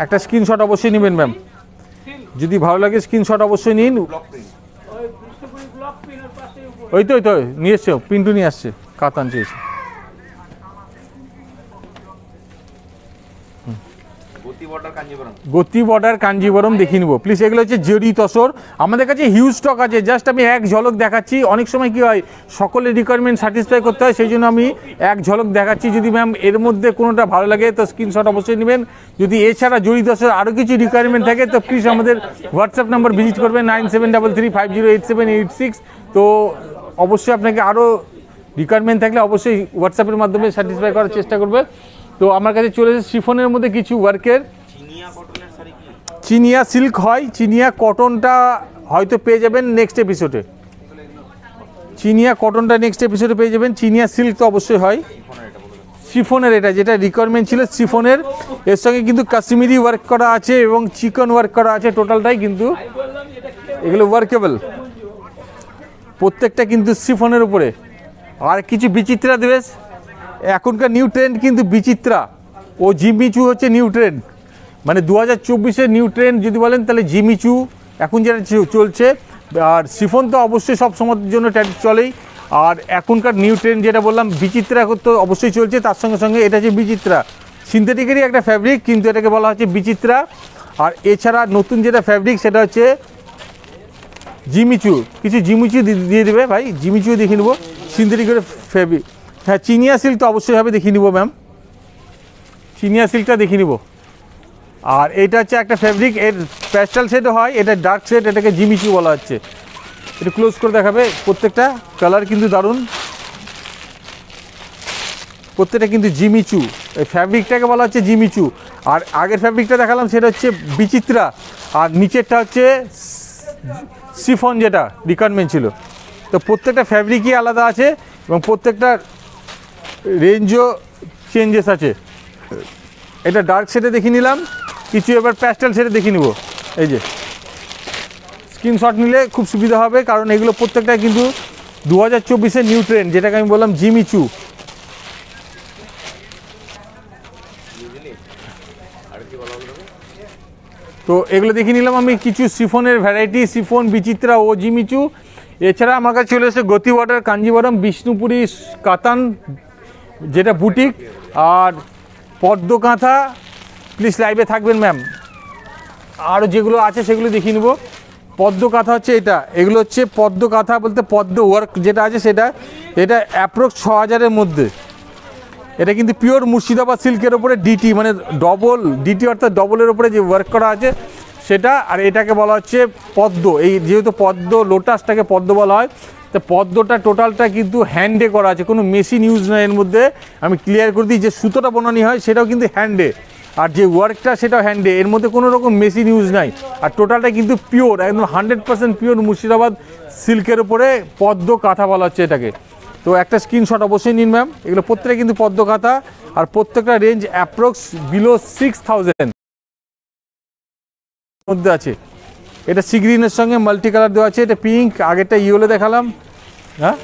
একটা স্ক্রিনশট অবশ্যই নেবেন ম্যাম, যদি ভালো লাগে স্ক্রিনশট অবশ্যই নিন। ওই তো নিয়ে এসছে, পিন্টু নিয়ে আসছে, কাতান চেয়েছে। গতি বর্ডার কাঞ্জিবরম দেখিয়ে নিব প্লিজ। এগুলো হচ্ছে জেরি তসর, আমাদের কাছে হিউজ স্টক আছে। জাস্ট আমি এক ঝলক দেখাচ্ছি। অনেক সময় কি হয়, সকলের রিকোয়ারমেন্ট স্যাটিসফাই করতে হয়, সেই জন্য আমি এক ঝলক দেখাচ্ছি। যদি ম্যাম এর মধ্যে কোনোটা ভালো লাগে তো স্ক্রিনশট অবশ্যই নেবেন। যদি এছাড়া জেরি তসর আরও কিছু রিকোয়ারমেন্ট থাকে তো প্লিজ আমাদের হোয়াটসঅ্যাপ নাম্বার ভিজিট করবেন 9733508786। তো অবশ্যই আপনাকে আরও রিকোয়ারমেন্ট থাকলে অবশ্যই হোয়াটসঅ্যাপের মাধ্যমে স্যাটিসফাই করার চেষ্টা করবে। তো আমার কাছে চলে এসেছে শিফনের মধ্যে কিছু ওয়ার্কের। চিনিয়া সিল্ক হয়, চিনিয়া কটনটা হয়তো পেয়ে যাবেন নেক্সট এপিসোডে। চিনিয়া কটনটা নেক্সট এপিসোডে পেয়ে যাবেন। চিনিয়া সিল্ক তো অবশ্যই হয়। শিফনের এটা যেটা রিকোয়ারমেন্ট ছিল শিফনের, এর সঙ্গে কিন্তু কাশ্মীরি ওয়ার্ক করা আছে এবং চিকন ওয়ার্ক করা আছে, টোটালটাই কিন্তু এগুলো ওয়ার্কেবল, প্রত্যেকটা কিন্তু শিফনের উপরে। আর কিছু বিচিত্রা দেবে, এখনকার নিউ ট্রেন্ড কিন্তু বিচিত্রা ও জিমিচু হচ্ছে নিউ ট্রেন্ড, মানে 2024-এর নিউ ট্রেন্ড যদি বলেন তাহলে জিমিচু এখন যেটা চলছে। আর শিফন তো অবশ্যই সব সময়ের জন্য চলেই। আর এখনকার নিউ ট্রেন্ড যেটা বললাম বিচিত্রা তো অবশ্যই চলছে, তার সঙ্গে সঙ্গে এটা হচ্ছে বিচিত্রা, সিনথেটিকেরই একটা ফ্যাব্রিক কিন্তু এটাকে বলা হচ্ছে বিচিত্রা। আর এছাড়া নতুন যেটা ফ্যাব্রিক সেটা হচ্ছে জিমিচু, কিছু জিমিচু দিয়ে দেবে ভাই, জিমিচু দেখে নেবো সিনথেটিকের ফ্যাব্রিক। হ্যাঁ চিনিয়া সিল্ক তো অবশ্যই হবে, দেখিয়ে নিব ম্যাম, চিনিয়া সিল্কটা দেখিয়ে নিব। আর এটা হচ্ছে একটা ফ্যাব্রিক, এর প্যাস্টেল শেডও হয়, এটা ডার্ক শেড, এটাকে জিমিচু বলা হচ্ছে। এটা ক্লোজ করে দেখাবে, প্রত্যেকটা কালার কিন্তু দারুণ, প্রত্যেকটা কিন্তু জিমিচু, এই ফ্যাব্রিকটাকে বলা হচ্ছে জিমিচু। আর আগের ফ্যাব্রিকটা দেখালাম সেটা হচ্ছে বিচিত্রা, আর নিচেরটা হচ্ছে শিফন যেটা রিকোয়ারমেন্ট ছিল। তো প্রত্যেকটা ফ্যাব্রিকই আলাদা আছে এবং প্রত্যেকটা রেঞ্জও চেঞ্জেস আছে। এটা ডার্ক শেডে দেখে নিলাম, কিছু এবার প্যাস্টেল শেডে দেখে নিব। এই যে স্ক্রিনশট নিলে খুব সুবিধা হবে, কারণ এগুলো প্রত্যেকটা কিন্তু 2024-এর নিউ ট্রেন্ড, যেটাকে আমি বললাম জিমি চু। তো এগুলো দেখে নিলাম আমি কিছু সিফনের ভ্যারাইটি, সিফন, বিচিত্রা ও জিমিচু। এছাড়া আমার কাছে চলে এসেছে গতি ওয়াটার, কাঞ্জিবরম, বিষ্ণুপুরি কাতান যেটা বুটিক, আর পদ্ম কাঁথা। প্লিজ লাইভে থাকবেন ম্যাম। আরও যেগুলো আছে সেগুলো দেখিয়ে নেব। পদ্ম কাঁথা হচ্ছে এটা, এগুলো হচ্ছে পদ্ম কাঁথা বলতে পদ্ম ওয়ার্ক যেটা আছে সেটা, এটা অ্যাপ্রক্স 6000-এর মধ্যে। এটা কিন্তু পিওর মুর্শিদাবাদ সিল্কের ওপরে ডিটি, মানে ডবল ডিটি অর্থাৎ ডবলের ওপরে যে ওয়ার্ক করা আছে সেটা। আর এটাকে বলা হচ্ছে পদ্ম। এই যেহেতু পদ্ম, লোটাসটাকে পদ্ম বলা হয়, তো পদ্মটা টোটালটা কিন্তু হ্যান্ডে করা আছে, কোনো মেশিন ইউজ নয় এর মধ্যে। আমি ক্লিয়ার করে দিই, যে সুতোটা বনানি হয় সেটাও কিন্তু হ্যান্ডে, আর যে ওয়ার্কটা সেটাও হ্যান্ডে, এর মধ্যে কোনো রকম মেশিন ইউজ নাই। আর টোটালটা কিন্তু পিওর, একদম 100% পিওর মুর্শিদাবাদ সিল্কের উপরে পদ্ম কাঁথা বলা হচ্ছে এটাকে। তো একটা স্ক্রিনশট অবশ্যই নিন ম্যাম। এগুলো প্রত্যেকটা কিন্তু পদ্ম কাঁথা, আর প্রত্যেকটা রেঞ্জ অ্যাপ্রক্স বিলো 6000 মধ্যে আছে। এটা সি গ্রিনের সঙ্গে মাল্টি কালার দেওয়া আছে, এটা পিঙ্ক, আগেরটা ইয়েলো দেখালাম। হ্যাঁ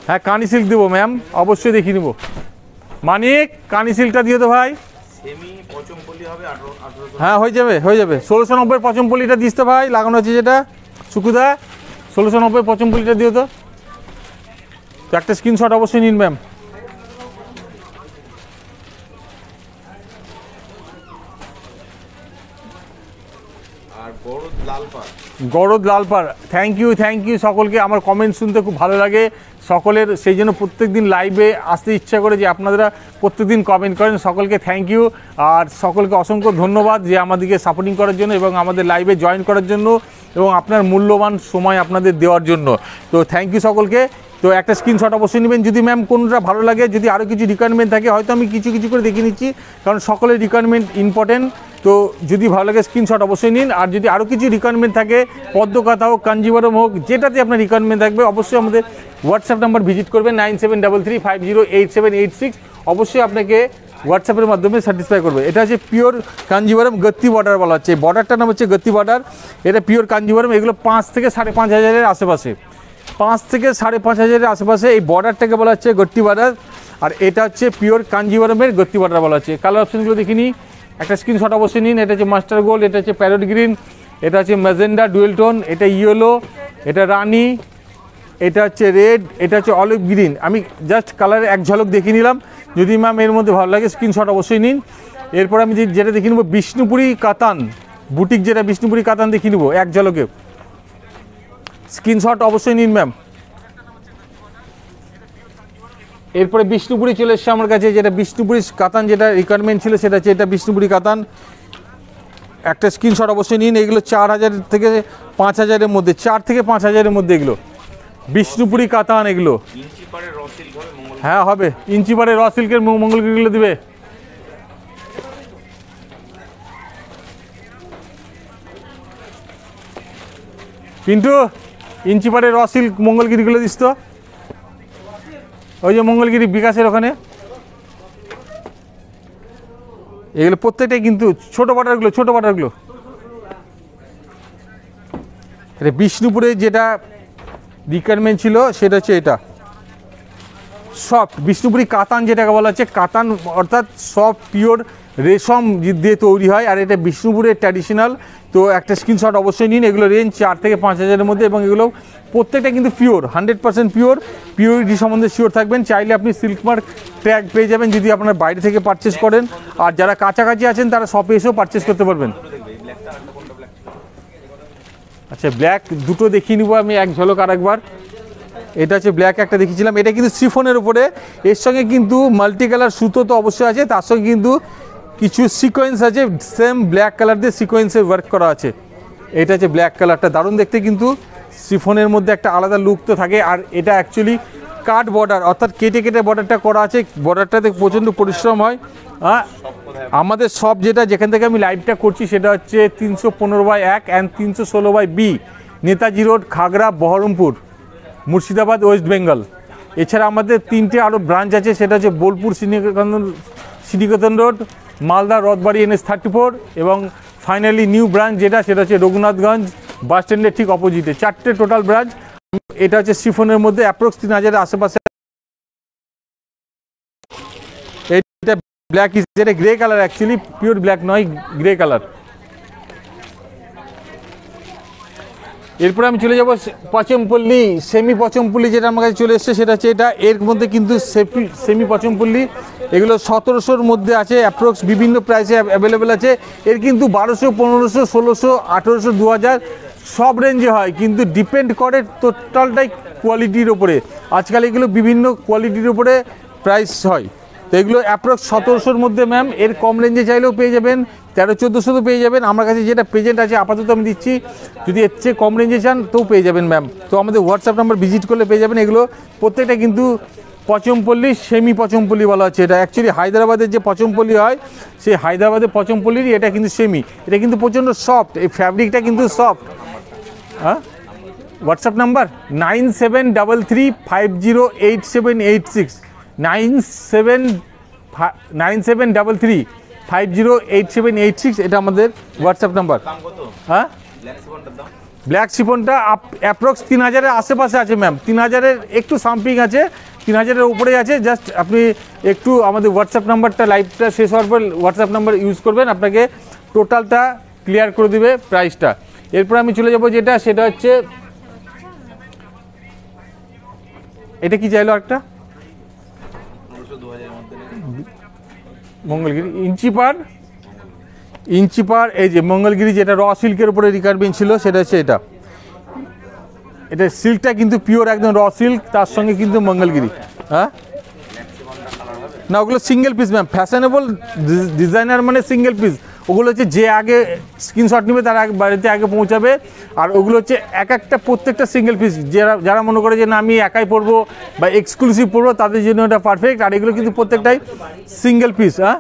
হ্যাঁ, কানি সিল্ক দেবো ম্যাম, অবশ্যই দেখিয়ে নেবো। মানিক কানি সিল্কটা দিয়ে তো ভাই। হ্যাঁ হয়ে যাবে, হয়ে যাবে। 1690 পচমপল্লিটা দিস তো ভাই, লাগানো আছে যেটা সুকুদা, 1690 পচমপল্লিটা দিও তো। একটা স্ক্রিনশট অবশ্যই নিন ম্যাম। গরদ লালপাড়, থ্যাংক ইউ সকলকে। আমার কমেন্ট শুনতে খুব ভালো লাগে সকলের, সেই জন্য প্রত্যেক দিন লাইভে আসতে ইচ্ছা করে যে আপনারা প্রত্যেক দিন কমেন্ট করেন। সকলকে থ্যাংক ইউ, আর সকলকে অসংখ্য ধন্যবাদ যে আমাদেরকে সাপোর্টিং করার জন্য এবং আমাদের লাইভে জয়েন করার জন্য এবং আপনার মূল্যবান সময় আপনাদের দেওয়ার জন্য। তো থ্যাংক ইউ সকলকে। তো একটা স্ক্রিনশট অবশ্যই নেবেন যদি ম্যাম কোনটা ভালো লাগে। যদি আরও কিছু রিকোয়ারমেন্ট থাকে হয়তো আমি কিছু কিছু করে দেখে নিচ্ছি, কারণ সকলের রিকোয়ারমেন্ট ইম্পর্টেন্ট। তো যদি ভালো লাগে স্ক্রিনশট অবশ্যই নিন। আর যদি আরও কিছু রিকোয়ারমেন্ট থাকে, পদ্ম কাঁথা হোক, কাঞ্জিবরম হোক, যেটাতে আপনার রিকোয়ারমেন্ট থাকবে, অবশ্যই আমাদের হোয়াটসঅ্যাপ নাম্বার ভিজিট করবেন 9733508786। অবশ্যই আপনাকে হোয়াটসঅ্যাপের মাধ্যমে স্যাটিসফাই করবে। এটা হচ্ছে পিওর কাঞ্জিবরম গত্তি বর্ডার বলা হচ্ছে, বর্ডারটার নাম হচ্ছে গত্তি বর্ডার। এটা পিওর কাঞ্জিবরম, এগুলো 5 থেকে 5500-এর আশেপাশে, 5 থেকে 5500-এর আশেপাশে এই বর্ডারটাকে বলা হচ্ছে গত্তি বর্ডার। আর এটা হচ্ছে পিওর কাঞ্জিবরমের গত্তি বর্ডার বলা হচ্ছে। কালার অপশনগুলো দেখিনি, একটা স্ক্রিনশট অবশ্যই নিন। এটা হচ্ছে মাস্টার গোল্ড, এটা হচ্ছে প্যারট গ্রিন, এটা হচ্ছে ম্যাজেন্ডা ডুয়েল টোন, এটা ইয়েলো, এটা রানি, এটা হচ্ছে রেড, এটা হচ্ছে অলিভ গ্রিন। আমি জাস্ট কালারের এক ঝলক দেখিয়ে নিলাম। যদি ম্যাম এর মধ্যে ভালো লাগে স্ক্রিনশট অবশ্যই নিন। এরপর আমি যেটা দেখে নেবো বিষ্ণুপুরি কাতান বুটিক, যেটা বিষ্ণুপুরি কাতান দেখিয়ে নেবো এক ঝলকে, স্ক্রিনশট অবশ্যই নিন ম্যাম। এরপরে বিষ্ণুপুরি চলে এসছে আমার কাছে, যেটা বিষ্ণুপুরি কাতান, যেটা রিকোয়ারমেন্ট ছিল সেটা হচ্ছে এটা বিষ্ণুপুরি কাতান। একটা স্ক্রিনশট অবশ্যই নিন। এগুলো 4000 থেকে 5000-এর মধ্যে, 4 থেকে 5000-এর মধ্যে এগুলো বিষ্ণুপুরি কাতান। এগুলো হ্যাঁ হবে, ইঞ্চি পারে র সিল্কের মঙ্গলগিরিগুলো দিবে। পিন্টু ইঞ্চি পারে র সিল্ক মঙ্গলগিরিগুলো দিস তো, ওই যে মঙ্গলগিরি বিকাশের ওখানে। এগুলো প্রত্যেকটাই কিন্তু ছোট বাটারগুলো, ছোট বাটারগুলো। এটা বিষ্ণুপুরে যেটা রিকোয়ারমেন্ট ছিল সেটা হচ্ছে এটা সফট বিষ্ণুপুরি কাতান, যেটাকে বলা হচ্ছে কাতান, অর্থাৎ সফট পিওর রেশম দিয়ে তৈরি হয়। আর এটা বিষ্ণুপুরের ট্র্যাডিশনাল। তো একটা স্ক্রিনশট অবশ্যই নিন। এগুলো রেঞ্জ 4 থেকে 5000-এর মধ্যে, এবং এগুলো প্রত্যেকটা কিন্তু পিওর, 100% পিওর। পিওরিটি সম্বন্ধে শিওর থাকবেন। চাইলে আপনি সিল্ক মার্ক ট্যাগ পেয়ে যাবেন যদি আপনার বাইরে থেকে পারচেস করেন। আর যারা কাছাকাছি আছেন তারা শপে এসেও পারচেস করতে পারবেন। আচ্ছা, ব্ল্যাক দুটো দেখিয়ে নিব আমি এক ঝলক আরেকবার। এটা হচ্ছে ব্ল্যাক একটা দেখিয়েছিলাম, এটা কিন্তু সিফনের উপরে, এর সঙ্গে কিন্তু মাল্টি কালার সুতো তো অবশ্যই আছে, তার সঙ্গে কিন্তু কিছু সিকোয়েন্স আছে, সেম ব্ল্যাক কালার দিয়ে সিকোয়েন্সের ওয়ার্ক করা আছে। এটা হচ্ছে ব্ল্যাক কালারটা, দারুণ দেখতে, কিন্তু সিফনের মধ্যে একটা আলাদা লুক তো থাকে। আর এটা অ্যাকচুয়ালি কাট বর্ডার, অর্থাৎ কেটে কেটে বর্ডারটা করা আছে। বর্ডারটাতে প্রচণ্ড পরিশ্রম হয়। আমাদের সব যেখান থেকে আমি লাইভটা করছি সেটা হচ্ছে 315/1 and 316/B, Netaji road, Khagra, Baharampur, Murshidabad, West Bengal. এছাড়া আমাদের 3টে আরও ব্রাঞ্চ আছে, সেটা হচ্ছে বোলপুর শ্রীনিকেতন রোড, মালদা রথবাড়ি NH-34 এবং ফাইনালি নিউ ব্রাঞ্চ যেটা সেটা হচ্ছে রঘুনাথগঞ্জ বাস স্ট্যান্ডের ঠিক অপোজিটে। 4টে টোটাল ব্রাঞ্চ। এটা হচ্ছে শিফনের মধ্যে অ্যাপ্রক্স 3000-এর আশেপাশে। এটা ব্ল্যাক ইস, যেটা grey colour, actually pure black নয়, গ্রে কালার। এরপরে আমি চলে যাব পচমপল্লী, সেমি পচমপল্লী যেটা আমার কাছে চলে এসছে সেটা হচ্ছে এটা। এর মধ্যে কিন্তু সেমি পচমপল্লী এগুলো 1700-র মধ্যে আছে অ্যাপ্রক্স, বিভিন্ন প্রাইসে অ্যাভেলেবেল আছে। এর কিন্তু 1200, 1500, 1600, 1800, 2000 সব রেঞ্জে হয়, কিন্তু ডিপেন্ড করে টোটালটাই কোয়ালিটির ওপরে। আজকাল এগুলো বিভিন্ন কোয়ালিটির ওপরে প্রাইস হয়। তো এগুলো অ্যাপ্রক্স 1700-র মধ্যে ম্যাম। এর কম রেঞ্জে চাইলেও পেয়ে যাবেন, 1300-1400 পেয়ে যাবেন। আমার কাছে যেটা প্রেজেন্ট আছে আপাতত আমি দিচ্ছি, যদি এর চেয়ে কম রেঞ্জে চান তো পেয়ে যাবেন ম্যাম। তো আমাদের হোয়াটসঅ্যাপ নাম্বার ভিজিট করলে পেয়ে যাবেন। এগুলো প্রত্যেকটা কিন্তু পচমপল্লী, সেমি পচমপল্লী বলা হচ্ছে। এটা অ্যাকচুয়ালি হায়দ্রাবাদের যে পচমপল্লী হয় সেই হায়দ্রাবাদের পচমপল্লীরই এটা কিন্তু সেমি। এটা কিন্তু প্রচণ্ড সফট, এই ফ্যাব্রিকটা কিন্তু সফট। হ্যাঁ, হোয়াটসঅ্যাপ নাম্বার 9733508786, 9733508786, এটা আমাদের হোয়াটসঅ্যাপ নাম্বার। হ্যাঁ, ব্ল্যাক শিফনটা অ্যাপ্রক্স 3000-এর আশেপাশে আছে ম্যাম। 3000-এর একটু সামথিং আছে, 3000-এর উপরে আছে। জাস্ট আপনি একটু আমাদের হোয়াটসঅ্যাপ নাম্বারটা, লাইভটা শেষ হওয়ার পর হোয়াটসঅ্যাপ নাম্বার ইউজ করবেন, আপনাকে টোটালটা ক্লিয়ার করে দেবে প্রাইসটা। এরপর আমি চলে যাব যেটা সেটা হচ্ছে এটা কি চাইলো একটা মঙ্গলগিরি ইঞ্চি পার এই যে মঙ্গলগিরি, যেটা র সিল্কের উপরে রিকারমেন্ট ছিল সেটা হচ্ছে এটা। এটা সিল্কটা কিন্তু পিওর একদম র সিল্ক, তার সঙ্গে কিন্তু মঙ্গলগিরি। হ্যাঁ না, ওগুলো single piece ma'am, fashionable designer মানে সিঙ্গেল পিস। ওগুলো হচ্ছে যে আগে স্ক্রিনশট নেবে তার আগে বাড়িতে আগে পৌঁছাবে। আর ওগুলো হচ্ছে প্রত্যেকটা সিঙ্গেল পিস। যারা মনে করে যে না আমি একাই পরবো বা এক্সক্লুসিভ পরবো, তাদের জন্য এটা পারফেক্ট। আর এগুলো কিন্তু প্রত্যেকটাই সিঙ্গেল পিস। হ্যাঁ,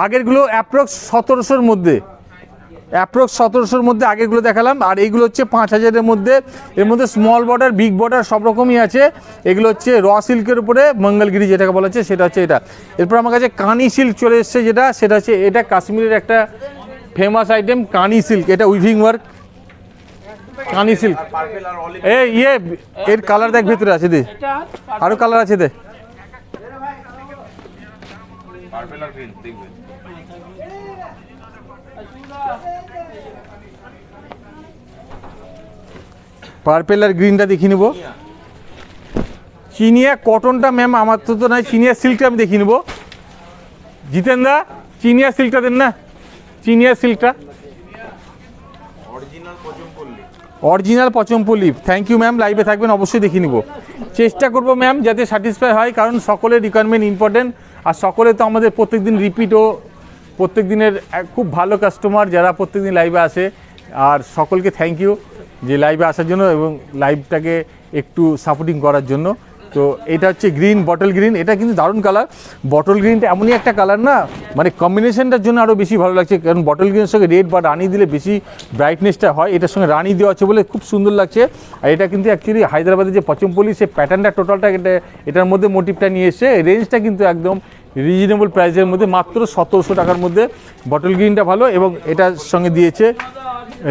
আগেরগুলো অ্যাপ্রক্স 1700-র মধ্যে, আগেরগুলো দেখালাম। আর এইগুলো হচ্ছে 5000-এর মধ্যে। এর মধ্যে স্মল বর্ডার, বিগ বর্ডার সব রকমই আছে। এগুলো হচ্ছে র সিল্কের উপরে মঙ্গলগিরি যেটাকে বলা হচ্ছে সেটা হচ্ছে এটা। এরপর আমার কাছে কানি সিল্ক চলে এসছে যেটা সেটা হচ্ছে এটা কাশ্মীরের একটা ফেমাস আইটেম কানি সিল্ক। এটা উইভিং ওয়ার্ক কানি সিল্ক। এর কালার দেখ ভেতরে আছে, দে আরো কালার আছে, দে পার্পেল আর গ্রিনটা দেখিয়ে নেব। চিনিয়া কটনটা ম্যাম আমার তো নয়, চিনিয়া সিল্কটা আমি দেখিয়ে নেব। জিতেন দা চিনিয়া সিল্কটা দেন না, চিনিয়া সিল্কটা অরিজিনাল পচমপল্লী। থ্যাংক ইউ ম্যাম, লাইভে থাকবেন, অবশ্যই দেখিয়ে নিব। চেষ্টা করব ম্যাম যাতে স্যাটিসফাই হয়, কারণ সকলের রিকোয়ারমেন্ট ইম্পর্টেন্ট। আর সকলে তো আমাদের প্রত্যেকদিন রিপিটও, প্রত্যেক দিনের খুব ভালো কাস্টমার যারা প্রত্যেকদিন লাইভে আসে। আর সকলকে থ্যাংক ইউ যে লাইভে আসার জন্য এবং লাইভটাকে একটু সাপোর্টিং করার জন্য। তো এটা হচ্ছে গ্রিন, বটল গ্রিন। এটা কিন্তু দারুণ কালার। বটল গ্রিনটা এমনই একটা কালার না, মানে কম্বিনেশনটার জন্য আরও বেশি ভালো লাগছে, কারণ বটল গ্রিনের সঙ্গে রেড বা রানি দিলে বেশি ব্রাইটনেসটা হয়। এটার সঙ্গে রানি দেওয়া আছে বলে খুব সুন্দর লাগছে। আর এটা কিন্তু অ্যাকচুয়ালি হায়দ্রাবাদের যে পচমপল্লী সে প্যাটার্নটা টোটালটা এটার মধ্যে মোটিভটা নিয়ে এসছে। রেঞ্জটা কিন্তু একদম রিজনেবল প্রাইসের মধ্যে, মাত্র 1700 টাকার মধ্যে। বটল গ্রিনটা ভালো এবং এটার সঙ্গে দিয়েছে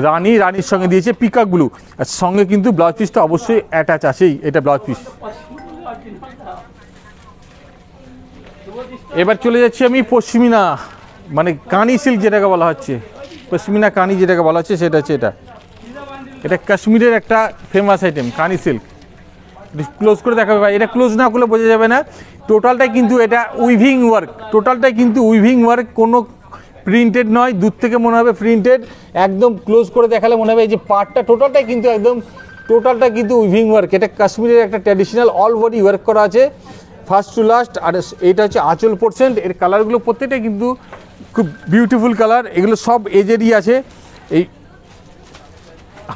রানির সঙ্গে দিয়েছে পিকক ব্লু। আর সঙ্গে কিন্তু ব্লাউজ পিসটা অবশ্যই অ্যাটাচ আছেই, এটা ব্লাউজ পিস। এবার চলে যাচ্ছি আমি পশমিনা, মানে কানি সিল্ক যেটাকে বলা হচ্ছে, পশমিনা কানি যেটাকে বলা হচ্ছে সেটা হচ্ছে এটা কাশ্মীরের একটা ফেমাস আইটেম কানি সিল্ক। ক্লোজ করে দেখাবে ভাই, এটা ক্লোজ না করলে বোঝা যাবে না। টোটালটাই কিন্তু এটা উইভিং ওয়ার্ক, কোনো প্রিন্টেড নয়। দূর থেকে মনে হবে প্রিন্টেড, একদম ক্লোজ করে দেখালে মনে হবে এই যে পার্টটা টোটালটাই কিন্তু উইভিং ওয়ার্ক। এটা কাশ্মীরের একটা ট্র্যাডিশনাল অল বডি ওয়ার্ক করা আছে ফার্স্ট টু লাস্ট। আর এটা হচ্ছে আঁচল পোর্শন। এর কালারগুলো প্রত্যেকটাই কিন্তু খুব বিউটিফুল কালার। এগুলো সব এজেরই আছে। এই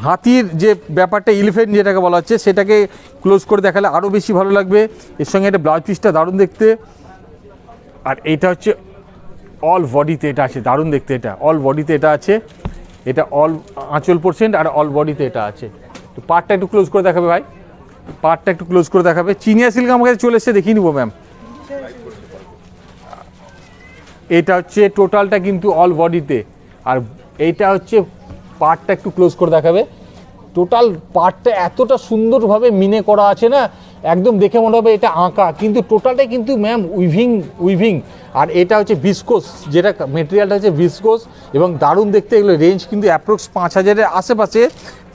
হাতির যে ব্যাপারটা, এলিফ্যান্ট যেটাকে বলা হচ্ছে, সেটাকে ক্লোজ করে দেখালে আরও বেশি ভালো লাগবে। এর সঙ্গে এটা ব্লাউজ পিসটা দারুণ দেখতে। আর এইটা হচ্ছে অল বডিতে এটা আছে, দারুণ দেখতে। এটা অল বডিতে এটা আছে, এটা অল আঁচল পোর্শন আর অল বডিতে এটা আছে। তো পার্টটা একটু ক্লোজ করে দেখাবে ভাই। পার্টটা একটু ক্লোজ করে দেখাবে। চিনিয়া সিল্ক আমার কাছে চলে এসছে, দেখিয়ে নিবো ম্যাম। এটা হচ্ছে টোটালটা কিন্তু অল বডিতে, আর এইটা হচ্ছে পার্টটা একটু ক্লোজ করে দেখাবে। টোটাল পার্টটা এতটা সুন্দরভাবে মিনে করা আছে না, একদম দেখে মনে হবে এটা আঁকা, কিন্তু টোটালটাই কিন্তু ম্যাম উইভিং। আর এটা হচ্ছে ভিসকোস, যেটা মেটেরিয়ালটা হচ্ছে ভিসকোস এবং দারুণ দেখতে। এগুলো রেঞ্জ কিন্তু অ্যাপ্রক্স 5,000-এর আশেপাশে,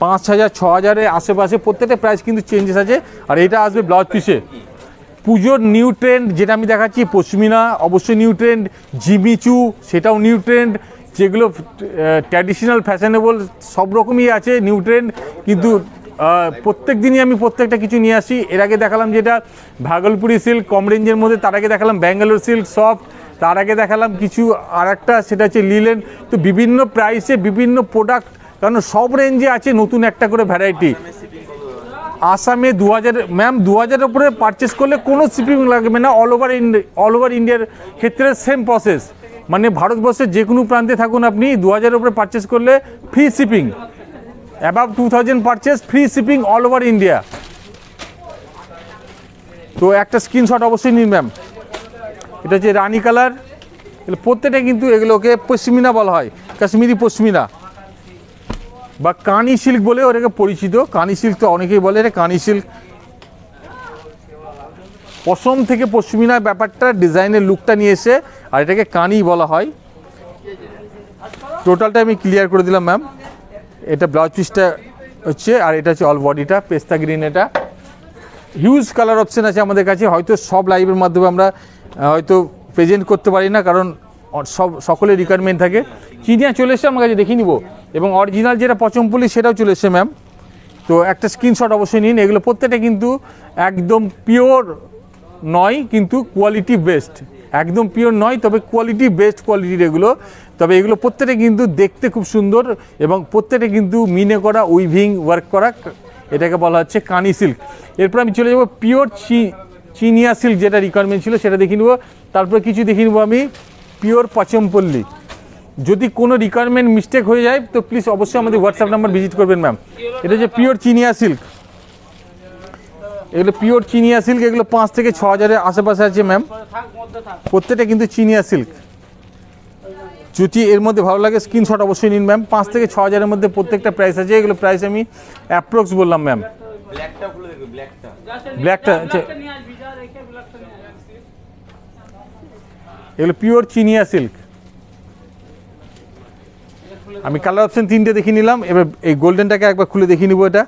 5,000 6,000-এর আশেপাশে, প্রত্যেকটা প্রাইস কিন্তু চেঞ্জেস আছে। আর এটা আসবে ব্লাউজ পিসে। পুজোর নিউ ট্রেন্ড যেটা আমি দেখাচ্ছি, পশমিনা অবশ্যই নিউ ট্রেন্ড, জিমিচু সেটাও নিউ ট্রেন্ড, যেগুলো ট্র্যাডিশনাল ফ্যাশনেবল সব রকমই আছে নিউ ট্রেন্ড। কিন্তু প্রত্যেক দিনই আমি প্রত্যেকটা কিছু নিয়ে আসি। এর আগে দেখালাম যেটা ভাগলপুরি সিল্ক কম রেঞ্জের মধ্যে, তার আগে দেখালাম ব্যাঙ্গালোর সিল্ক সফট, তার আগে দেখালাম কিছু আর একটা সেটা হচ্ছে লিলেন। তো বিভিন্ন প্রাইসে বিভিন্ন প্রোডাক্ট, কারণ সব রেঞ্জে আছে নতুন একটা করে ভ্যারাইটি। আসামে 2000 ম্যাম, 2000-এর উপরে পারচেস করলে কোনো শিপিং লাগবে না। অল ওভার ইন্ডিয়ার ক্ষেত্রে সেম প্রসেস, মানে ভারতবর্ষের যে কোনো প্রান্তে থাকুন আপনি, 2000-এর উপরে পারচেস করলে free shipping. Above 2000 purchase, free shipping all over India. তো একটা স্ক্রিনশট অবশ্যই নিন ম্যাম। এটা হচ্ছে রানি কালার, প্রত্যেকটা কিন্তু এগুলোকে পশমিনা বলা হয়, কাশ্মীরি পশমিনা বা কানি সিল্ক বলে ওটাকে পরিচিত। কানি সিল্ক তো অনেকেই বলে, এটা কানি সিল্ক। পশম থেকে পশমিনা ব্যাপারটা, ডিজাইনের লুকটা নিয়ে এসে, আর এটাকে কানি বলা হয়। টোটালটা আমি ক্লিয়ার করে দিলাম ম্যাম। এটা ব্লাউজ পিসটা হচ্ছে, আর এটা হচ্ছে অল বডিটা পেস্তা গ্রিন। এটা হিউজ কালার অপশন আছে আমাদের কাছে, হয়তো সব লাইভের মাধ্যমে আমরা হয়তো প্রেজেন্ট করতে পারি না, কারণ সকলের রিকোয়ারমেন্ট থাকে। চিনিয়া চলে এসছে আমার কাছে, দেখিয়ে নিব। এবং অরিজিনাল যেটা পচমপল্লি সেটাও চলে এসছে ম্যাম। তো একটা স্ক্রিনশট অবশ্যই নিন। এগুলো প্রত্যেকটা কিন্তু একদম পিওর নয়, কিন্তু কোয়ালিটি বেস্ট। একদম পিওর নয়, তবে কোয়ালিটি বেস্ট কোয়ালিটির এগুলো। তবে এগুলো প্রত্যেকটা কিন্তু দেখতে খুব সুন্দর এবং প্রত্যেকটা কিন্তু মিনে করা, উইভিং ওয়ার্ক করা, এটাকে বলা হচ্ছে কানি সিল্ক। এরপর আমি চলে যাব পিওর চিনিয়া সিল্ক, যেটা রিকোয়ারমেন্ট ছিল সেটা দেখিয়ে নেবো। তারপরে কিছু দেখিয়ে নেবো আমি পিওর পচমপল্লি। যদি কোনো রিকোয়ারমেন্ট মিস্টেক হয়ে যায় তো প্লিজ অবশ্যই আমাদের হোয়াটসঅ্যাপ নাম্বার ভিজিট করবেন ম্যাম। এটা হচ্ছে পিওর চিনিয়া সিল্ক, এগুলো পিওর চিনিয়া সিল্ক। এগুলো 5 থেকে 6,000-এর আশেপাশে আছে ম্যাম, প্রত্যেকটা কিন্তু চিনিয়া সিল্ক। যদি এর মধ্যে ভালো লাগে স্ক্রিনশট অবশ্যই নিন ম্যাম। 5 থেকে 6,000-এর মধ্যে প্রত্যেকটা প্রাইস আছে। এগুলো প্রাইস আমি অ্যাপ্রক্স বললাম ম্যাম। ব্ল্যাকটা এগুলো পিওর চিনিয়া সিল্ক। আমি কালার অপশন 3টে দেখিয়ে নিলাম। এবার এই গোল্ডেনটাকে একবার খুলে দেখিয়ে নিব। এটা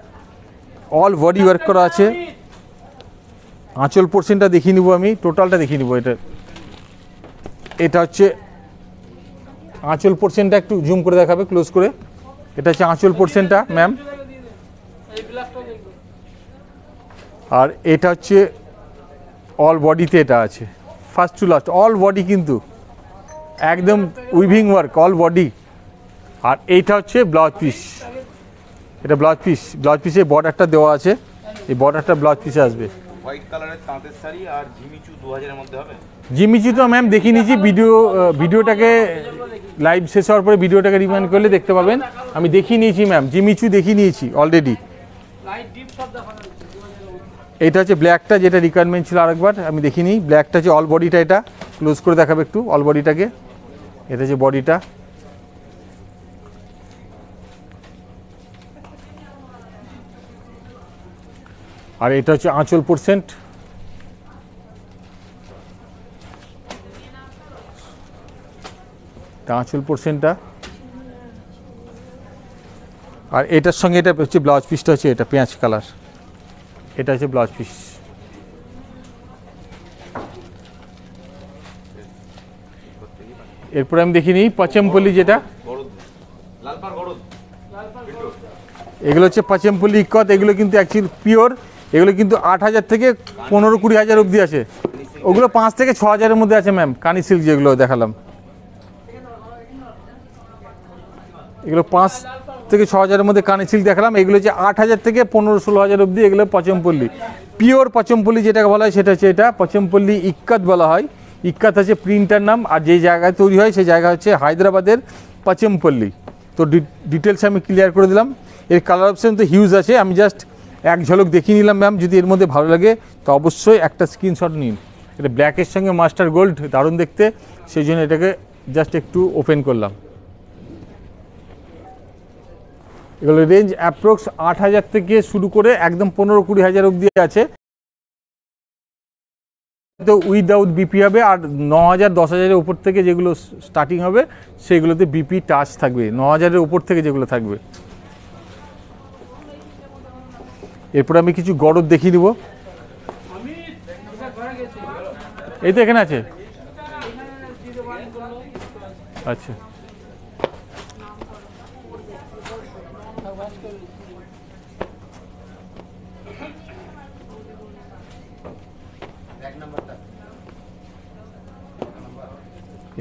অল বডি ওয়ার্ক করা আছে। আঁচল পোর্শনটা দেখিয়ে নিব আমি, টোটালটা দেখিয়ে নিব। এটা হচ্ছে আঁচল পোর্শনটা, একটু জুম করে দেখাবে ক্লোজ করে। এটা হচ্ছে আঁচল পোর্শনটা ম্যাম। আর এটা হচ্ছে অল বডিতে এটা আছে, first to last all body কিন্তু একদম উইভিং ওয়ার্ক অল বডি। আর এইটা হচ্ছে ব্লাউজ পিস, এটা ব্লাউজ পিসে বর্ডারটা দেওয়া আছে, এই বর্ডারটা ব্লাউজ পিসে আসবে। হোয়াইট কালারের তাঁতের শাড়ি আর জিমিচু 2000-এর মধ্যে হবে। জিমিচু তো ম্যাম দেখিয়ে নিয়েছি, ভিডিওটাকে লাইভ শেষ হওয়ার পরে ভিডিওটাকে রিমাইন্ড করলে দেখতে পাবেন। আমি দেখিয়ে নিয়েছি ম্যাম, জিমিচু দেখিয়ে নিয়েছি অলরেডি। এটা হচ্ছে ব্ল্যাকটা, যেটা রিকোয়ারমেন্ট ছিল আরেকবার আমি দেখিনি। ব্ল্যাকটা হচ্ছে অল বডিটা, এটা ক্লোজ করে দেখাবে একটু অল বডিটাকে। এটা হচ্ছে বডিটা। আর এটা হচ্ছে আঁচল পোর্শন। আঁচল পোর্শনটা। আর এটার সঙ্গে এটা হচ্ছে ব্লাউজ পিসটা, হচ্ছে এটা পেঁয়াজ কালার, এটা হচ্ছে ব্লাউজ পিস। এরপরে আমি দেখিনি পচমপল্লি, যেটা এগুলো হচ্ছে পচমপল্লি ইক্কত। এগুলো কিন্তু অ্যাকচুয়ালি পিওর, এগুলো কিন্তু 8,000 থেকে 15-20,000 অবধি আছে। ওগুলো 5 থেকে 6,000-এর মধ্যে আছে ম্যাম। কানি সিল্ক যেগুলো দেখালাম, এগুলো 5 থেকে 6,000-এর মধ্যে কানি সিল্ক দেখালাম। এগুলো হচ্ছে 8,000 থেকে 15-16,000 অবধি। এগুলো পচমপল্লি, পিওর পচমপল্লি যেটাকে বলা হয় সেটা হচ্ছে এটা পচমপল্লি ইক্কত বলা হয়। ইক্কত হচ্ছে প্রিন্টার নাম, আর যেই জায়গায় তৈরি হয় সেই জায়গা হচ্ছে হায়দ্রাবাদের পচমপল্লি। তো ডিটেলস আমি ক্লিয়ার করে দিলাম। এর কালার অপশন তো হিউজ আছে, আমি জাস্ট এক ঝলক দেখিয়ে নিলাম ম্যাম, যদি এর মধ্যে ভালো লাগে তো অবশ্যই একটা স্ক্রিনশট নিন। এটা ব্ল্যাকের সঙ্গে মাস্টার গোল্ড দারুণ দেখতে, সেই জন্য এটাকে জাস্ট একটু ওপেন করলাম। এগুলো রেঞ্জ অ্যাপ্রক্স 8,000 থেকে শুরু করে একদম 15-20,000 অবধি আছে। তো উইদাউট বিপি হবে, আর 9,000 10,000-এর উপর থেকে যেগুলো স্টার্টিং হবে সেগুলোতে বিপি টাচ থাকবে, 9,000-এর উপর থেকে যেগুলো থাকবে। এরপরে আমি কিছু গরদ দেখিয়ে দিব। এই তো এখানে আছে। আচ্ছা,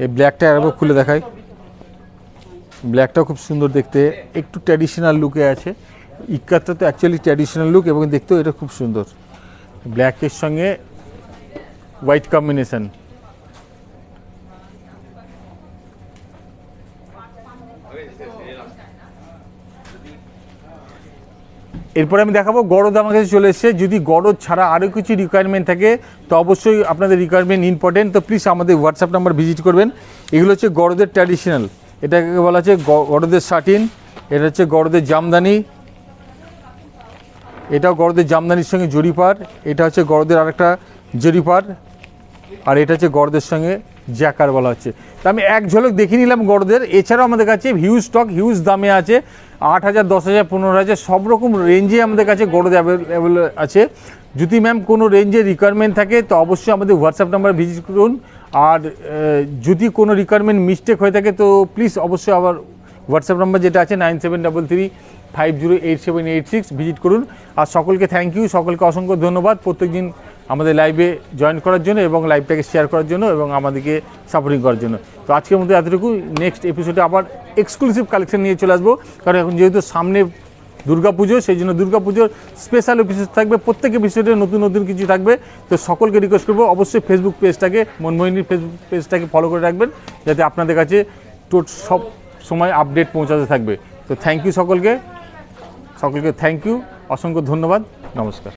এই ব্ল্যাকটা আরেকবার খুলে দেখাই। ব্ল্যাকটাও খুব সুন্দর দেখতে, একটু ট্র্যাডিশনাল লুকে আছে। ইক্কাটা তো অ্যাকচুয়ালি ট্র্যাডিশনাল লুক এবং দেখতেও এটা খুব সুন্দর, ব্ল্যাকের সঙ্গে হোয়াইট কম্বিনেশন। এরপরে আমি দেখাবো গরদ আমার কাছে চলে এসেছে। যদি গরদ ছাড়া আরও কিছু রিকোয়ারমেন্ট থাকে তো অবশ্যই আপনাদের রিকোয়ারমেন্ট ইম্পর্টেন্ট, তো প্লিজ আমাদের হোয়াটসঅ্যাপ নাম্বার ভিজিট করবেন। এগুলো হচ্ছে গরদের ট্র্যাডিশনাল, এটাকে বলা হচ্ছে গরদের শাটিন, এটা হচ্ছে গরদের জামদানি, এটাও গরদের জামদানির সঙ্গে জরিপার, এটা হচ্ছে গরদের আরেকটা জরিপার, আর এটা হচ্ছে গরদের সঙ্গে জ্যাকার বলা হচ্ছে। তো আমি এক ঝলক দেখিয়ে নিলাম গরদের। এছাড়াও আমাদের কাছে হিউজ স্টক, হিউজ দামে আছে, 8,000 10,000 15,000 সব রকম রেঞ্জে আমাদের কাছে গরদ অ্যাভেলেবল আছে। যদি ম্যাম কোনো রেঞ্জে রিকোয়ারমেন্ট থাকে তো অবশ্যই আমাদের হোয়াটসঅ্যাপ নাম্বার ভিজিট করুন। আর যদি কোনো রিকোয়ারমেন্ট মিস্টেক হয়ে থাকে তো প্লিজ অবশ্যই আবার হোয়াটসঅ্যাপ নাম্বার যেটা আছে 9733508786 ভিজিট করুন। আর সকলকে থ্যাংক ইউ, সকলকে অসংখ্য ধন্যবাদ প্রত্যেকদিন আমাদের লাইভে জয়েন করার জন্য এবং লাইভটাকে শেয়ার করার জন্য এবং আমাদেরকে সাপোর্টিং করার জন্য। তো আজকের মধ্যে এতটুকু, নেক্সট এপিসোডে আবার এক্সক্লুসিভ কালেকশন নিয়ে চলে আসবো, কারণ এখন যেহেতু সামনে দুর্গাপুজো, সেই জন্য দুর্গাপুজোর স্পেশাল এপিসোড থাকবে, প্রত্যেক এপিসোডে নতুন নতুন কিছু থাকবে। তো সকলকে রিকোয়েস্ট করবো অবশ্যই ফেসবুক পেজটাকে, মনমোহিনীর ফেসবুক পেজটাকে ফলো করে রাখবেন, যাতে আপনাদের কাছে সব সময় আপডেট পৌঁছাতে থাকবে। তো থ্যাংক ইউ সকলকে, থ্যাংক ইউ, অসংখ্য ধন্যবাদ, নমস্কার।